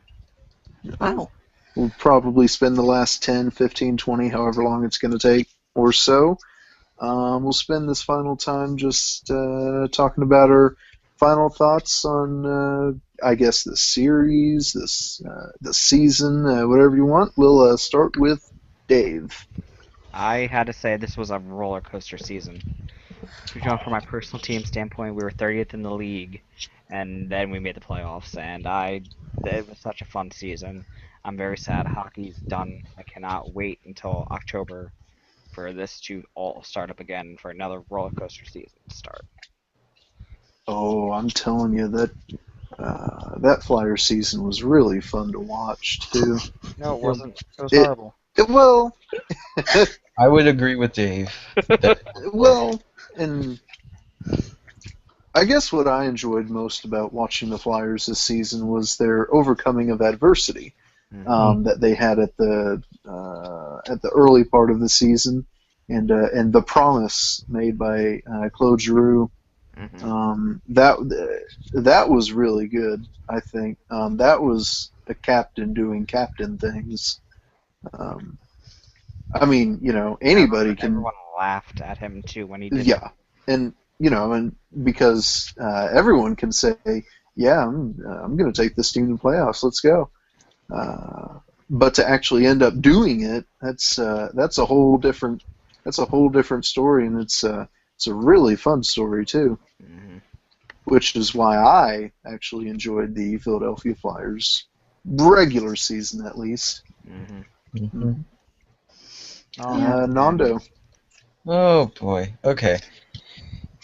Wow. We'll probably spend the last 10, 15, 20, however long it's going to take or so. We'll spend this final time just talking about our final thoughts on, I guess, the series, the season, whatever you want. We'll start with Dave. I had to say this was a roller coaster season. From my personal team standpoint, we were 30th in the league, and then we made the playoffs, and it was such a fun season. I'm very sad hockey's done. I cannot wait until October for this to all start up again for another roller coaster season to start. Oh, I'm telling you that Flyer season was really fun to watch too. No, it wasn't. It was It- horrible. Well, I would agree with Dave. and I guess what I enjoyed most about watching the Flyers this season was their overcoming of adversity that they had at the early part of the season, and the promise made by Claude Giroux. That was really good. I think that was a captain doing captain things. I mean, anybody can. Everyone laughed at him too when he did. Yeah, and because everyone can say, yeah, I'm going to take this team to the playoffs. Let's go. But to actually end up doing it, that's a whole different story, and it's a really fun story too. Which is why I actually enjoyed the Philadelphia Flyers regular season, at least. Nando. Oh boy. Okay.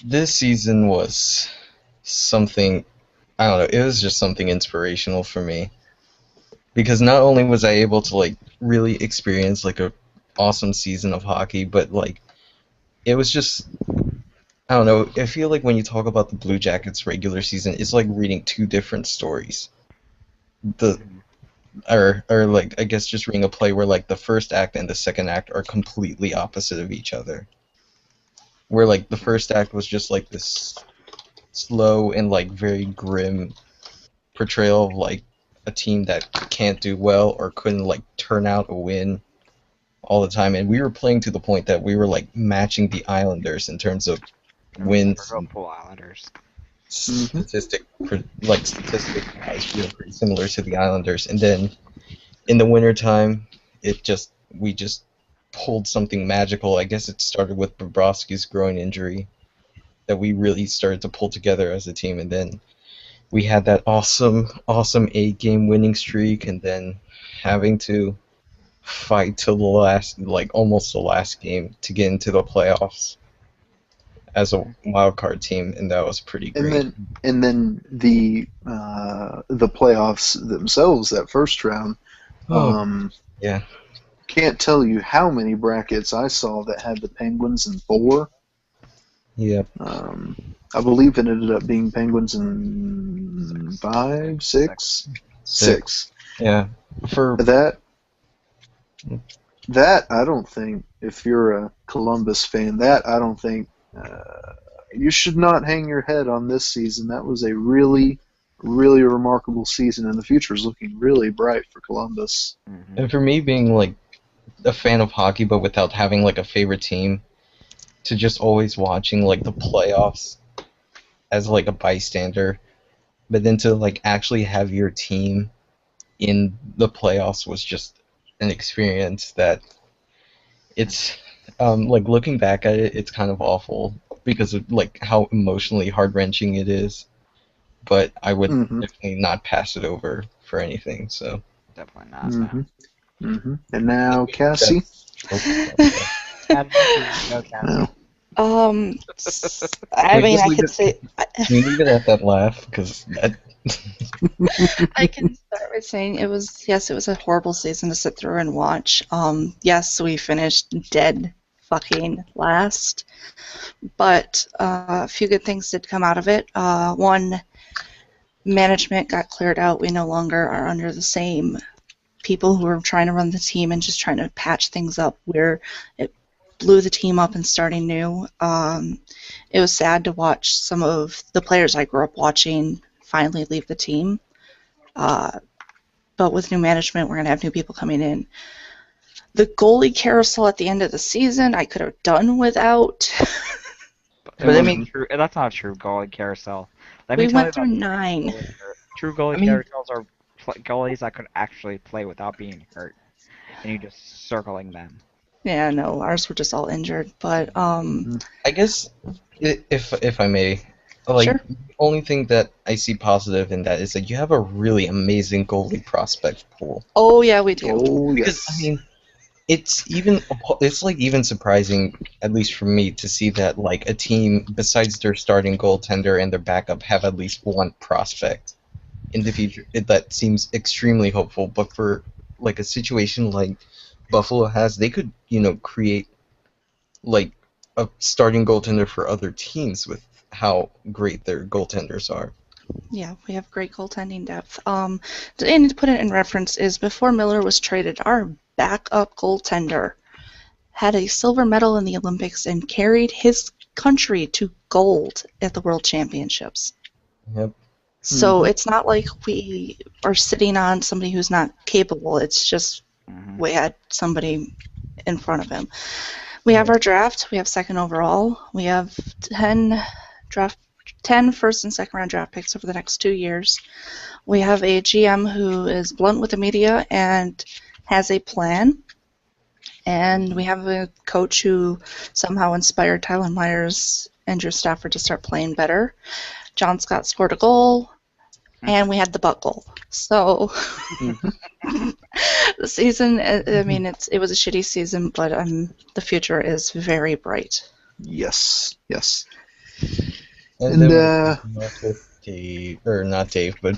This season was something, I don't know, it was just something inspirational for me. Because not only was I able to really experience a awesome season of hockey, but it was just, I don't know, I feel like when you talk about the Blue Jackets regular season, it's like reading two different stories. Or I guess just reading a play where the first act and the second act are completely opposite of each other. Where the first act was just this slow and very grim portrayal of a team that can't do well or couldn't turn out a win all the time, and we were playing to the point that we were matching the Islanders in terms of wins. Liverpool Islanders. Statistic wise, we were pretty similar to the Islanders, and then in the wintertime, we just pulled something magical. I guess it started with Bobrovsky's groin injury that we really started to pull together as a team, and then we had that awesome 8-game winning streak, and then having to fight till the last, almost the last game to get into the playoffs as a wild card team, and that was pretty great. And then the playoffs themselves, that first round. Yeah. Can't tell you how many brackets I saw that had the Penguins in 4. Yeah. I believe it ended up being Penguins in 5, 6? 6. Yeah. For That I don't think, if you're a Columbus fan, that I don't think you should not hang your head on this season. That was a really, really remarkable season, and the future is looking really bright for Columbus. Mm-hmm. and for me being like a fan of hockey but without having like a favorite team, to just always watching like the playoffs as like a bystander, but then to like actually have your team in the playoffs was just an experience that it's like looking back at it, it's kind of awful because of like how emotionally heart-wrenching it is, but I would Mm-hmm. definitely not pass it over for anything. So Definitely not. Mm-hmm. Mm-hmm. And now Cassie. No. No, Cassie. No. I mean, just I leave could it- say Can you leave it at that laugh? Because that. I can start by saying it was a horrible season to sit through and watch. Yes, we finished dead fucking last, but a few good things did come out of it. One, management got cleared out. We no longer are under the same people who were trying to run the team and just trying to patch things up where it blew the team up and starting new. It was sad to watch some of the players I grew up watching finally leave the team. But with new management, we're going to have new people coming in. The goalie carousel at the end of the season, I could have done without. But I mean- that's not a true goalie carousel. Let We me tell you went through about 9. true goalie I mean- carousels are goalies that could actually play without being hurt, and you just circling them. Yeah, no, ours were just all injured. But I guess if I may, like Sure. the only thing that I see positive in that is that you have a really amazing goalie prospect pool. oh yeah, we do. Oh Because yes. I mean, it's like even surprising, at least for me, to see that like a team besides their starting goaltender and their backup have at least one prospect in the future. That seems extremely hopeful. But for like a situation like Buffalo has, they could create like a starting goaltender for other teams with how great their goaltenders are. Yeah, we have great goaltending depth. And to put it in reference is before Miller was traded, our backup goaltender had a silver medal in the Olympics and carried his country to gold at the World Championships. Yep. So it's not like we are sitting on somebody who's not capable. It's just Mhm. we had somebody in front of him. We have our draft. We have second overall. We have 10 first and second round draft picks over the next 2 years. We have a GM who is blunt with the media and has a plan. And we have a coach who somehow inspired Tyler Myers and Drew Stafford to start playing better. John Scott scored a goal, and we had the butt goal. So the season, I mean, it was a shitty season, but the future is very bright. Yes. Yes. And And then with Dave, or not Dave, but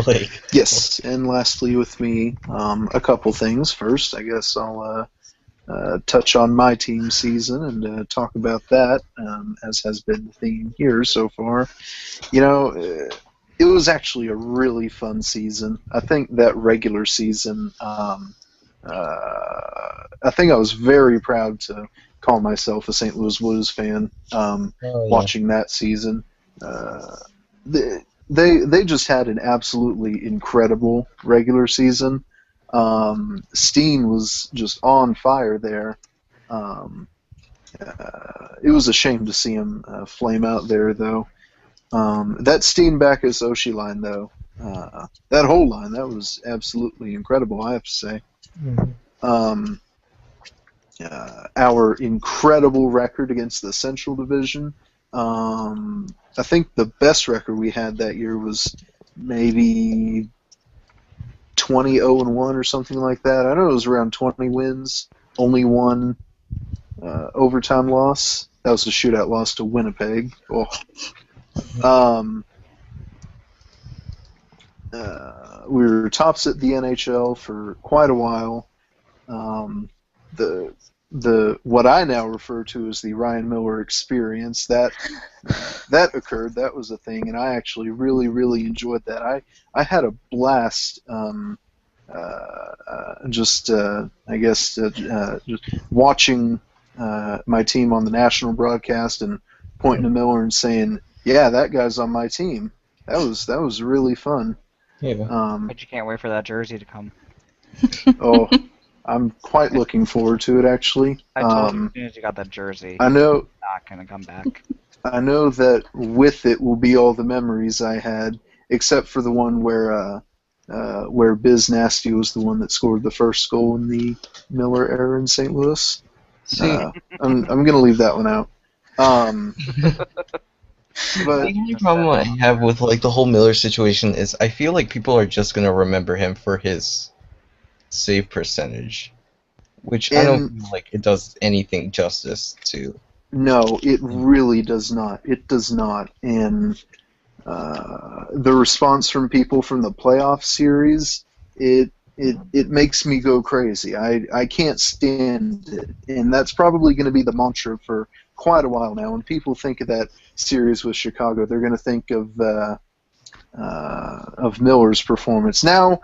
Blake. yes. And lastly, with me, a couple things. First, I guess I'll touch on my team season and talk about that, as has been the theme here so far. It was actually a really fun season. I think that regular season, I think I was very proud to call myself a St. Louis Blues fan watching that season. They just had an absolutely incredible regular season. Steen was just on fire there. It was a shame to see him flame out there, though. That Steen Backus Oshie line, though, that whole line, that was absolutely incredible, I have to say. Our incredible record against the Central Division. I think the best record we had that year was maybe 20-0-1 or something like that. I know it was around 20 wins, only one overtime loss. That was a shootout loss to Winnipeg. We were tops at the NHL for quite a while. what I now refer to as the Ryan Miller experience that occurred. That was a thing, and I actually really enjoyed that. I had a blast. Just watching my team on the national broadcast and pointing to Miller and saying, "Yeah, that guy's on my team." That was really fun. Yeah. But you can't wait for that jersey to come. Oh, I'm quite looking forward to it, actually. I told you as soon as you got that jersey, I know. it's not gonna come back. I know that with it will be all the memories I had, except for the one where Biz Nasty was the one that scored the first goal in the Miller era in St. Louis. See, I'm gonna leave that one out. But the only problem I have with like the whole Miller situation is I feel like people are just gonna remember him for his save percentage, which I don't feel like it does anything justice to. no, it really does not. It does not. And the response from people from the playoff series, it makes me go crazy. I can't stand it, and that's probably going to be the mantra for quite a while now. When people think of that series with Chicago, they're going to think of Miller's performance. Now,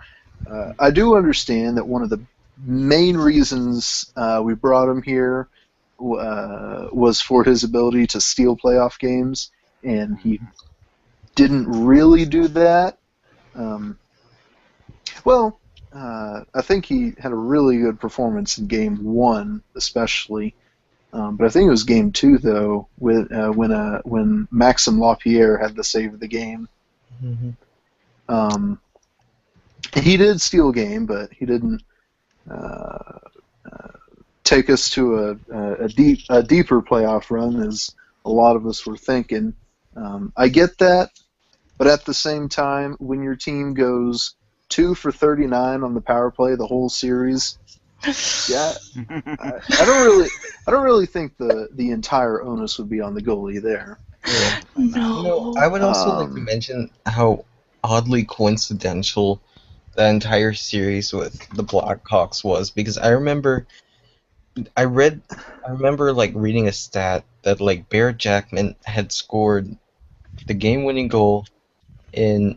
I do understand that one of the main reasons we brought him here was for his ability to steal playoff games, and he didn't really do that. I think he had a really good performance in Game 1, especially. But I think it was Game 2, though, when Maxime Lapierre had the save of the game. Mm-hmm. He did steal a game, but he didn't take us to a deeper playoff run, as a lot of us were thinking. I get that, but at the same time, when your team goes 2 for 39 on the power play the whole series, yeah, I don't really think the entire onus would be on the goalie there. Yeah. No. I would also like to mention how oddly coincidental the entire series with the Blackhawks was, because I remember like reading a stat that like Barrett Jackman had scored the game-winning goal in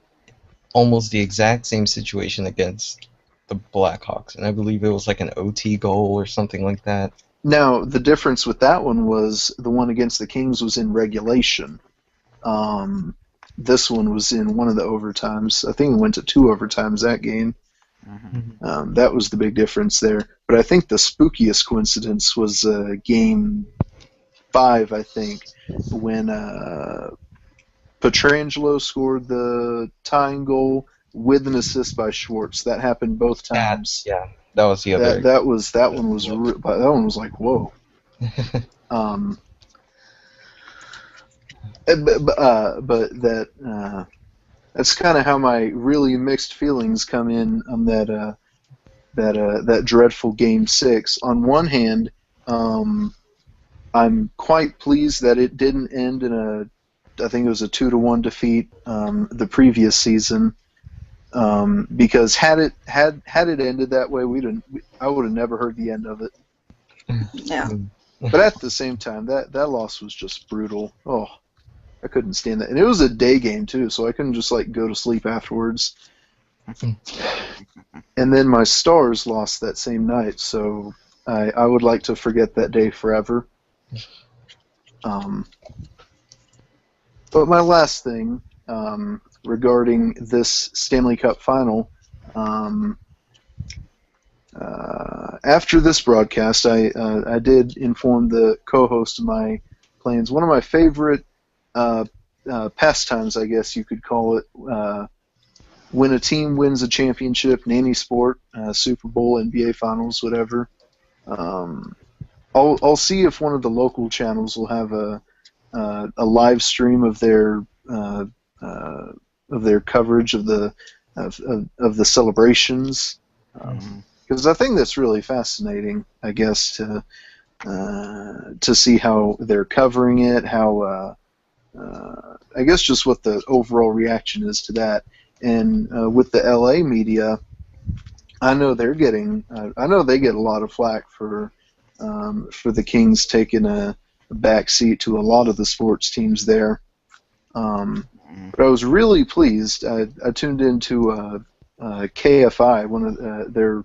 almost the exact same situation against the Blackhawks, and I believe it was like an OT goal or something like that. Now, the difference with that one was the one against the Kings was in regulation. This one was in one of the overtimes. I think it went to 2 overtimes that game. Mm-hmm. That was the big difference there. But I think the spookiest coincidence was Game 5, I think, when Pietrangelo scored the tying goal with an assist by Schwartz. That happened both times. That was the other. That one was like, whoa. That's kind of how my really mixed feelings come in on that dreadful Game 6. On one hand, I'm quite pleased that it didn't end in I think it was a 2-1 defeat the previous season. Because had it ended that way, I would have never heard the end of it. Yeah. But at the same time, that loss was just brutal. Oh, I couldn't stand that, and it was a day game too, so I couldn't just like go to sleep afterwards. And then my Stars lost that same night, so I would like to forget that day forever. But my last thing. Regarding this Stanley Cup final, after this broadcast, I did inform the co-host of my plans. One of my favorite pastimes, I guess you could call it, when a team wins a championship in any sport, Super Bowl, NBA Finals, whatever. I'll see if one of the local channels will have a live stream of their coverage of the celebrations, because I think that's really fascinating. I guess to see how they're covering it, how I guess just what the overall reaction is to that. And with the LA media, I know they get a lot of flack for for the Kings taking a back seat to a lot of the sports teams there. But I was really pleased. I tuned into KFI, one of their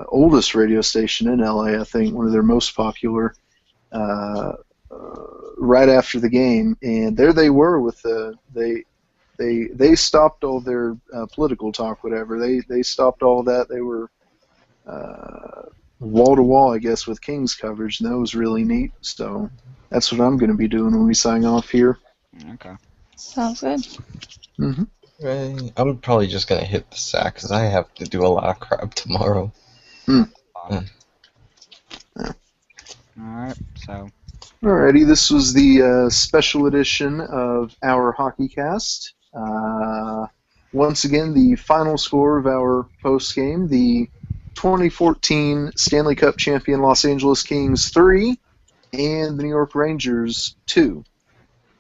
oldest radio station in LA, I think, one of their most popular, right after the game, and there they were with they stopped all their political talk, whatever. They stopped all that. They were wall to wall, I guess, with Kings coverage, and that was really neat. So that's what I'm going to be doing when we sign off here. Okay. Sounds good. Mm-hmm. Right. I'm probably just gonna hit the sack because I have to do a lot of crap tomorrow. Alright, so. Alrighty, this was the special edition of our Hockey Cast. Once again, the final score of our post game: the 2014 Stanley Cup champion Los Angeles Kings 3 and the New York Rangers 2.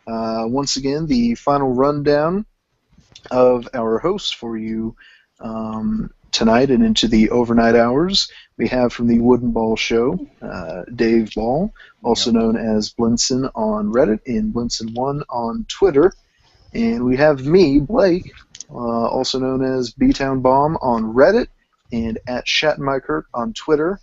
Once again, the final rundown of our hosts for you tonight and into the overnight hours. We have from the Wooden Ball Show, Dave Ball, also known as Blinson on Reddit and Blinson1 on Twitter. And we have me, Blake, also known as B-Town Bomb on Reddit and at Shattenmykirk on Twitter.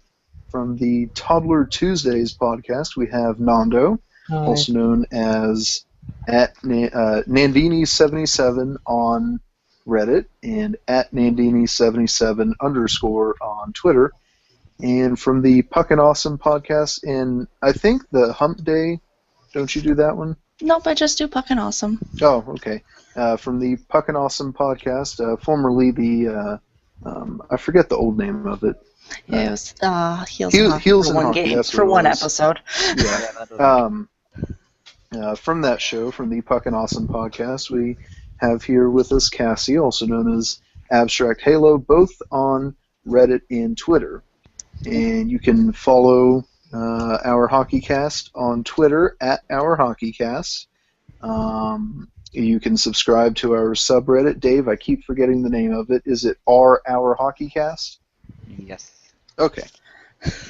From the Toddler Tuesdays podcast, we have Nando, also known as at Nandini77 on Reddit and at Nandini77 _ on Twitter. And from the Puckin' Awesome podcast, and I think the Hump Day, don't you do that one? Nope, I just do Puckin' Awesome. Oh, okay. From the Puckin' Awesome podcast, formerly the, I forget the old name of it. Yeah, it was Heels Heels and and Hockey Hockey, for that's for what it one was. episode. Yeah. From that show, from the Puckin' Awesome podcast, we have here with us Cassie, also known as Abstract Halo, both on Reddit and Twitter. And you can follow our HockeyCast on Twitter at our HockeyCast. You can subscribe to our subreddit. Dave, I keep forgetting the name of it. Is it Our HockeyCast? Yes. Okay.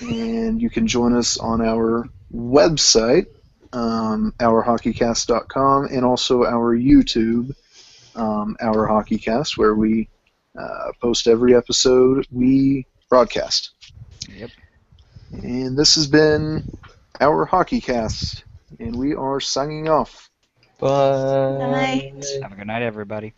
And you can join us on our website, ourhockeycast.com, and also our YouTube, Our HockeyCast, where we post every episode we broadcast. Yep. And this has been Our HockeyCast, and we are signing off. Bye. Night. Have a good night, everybody.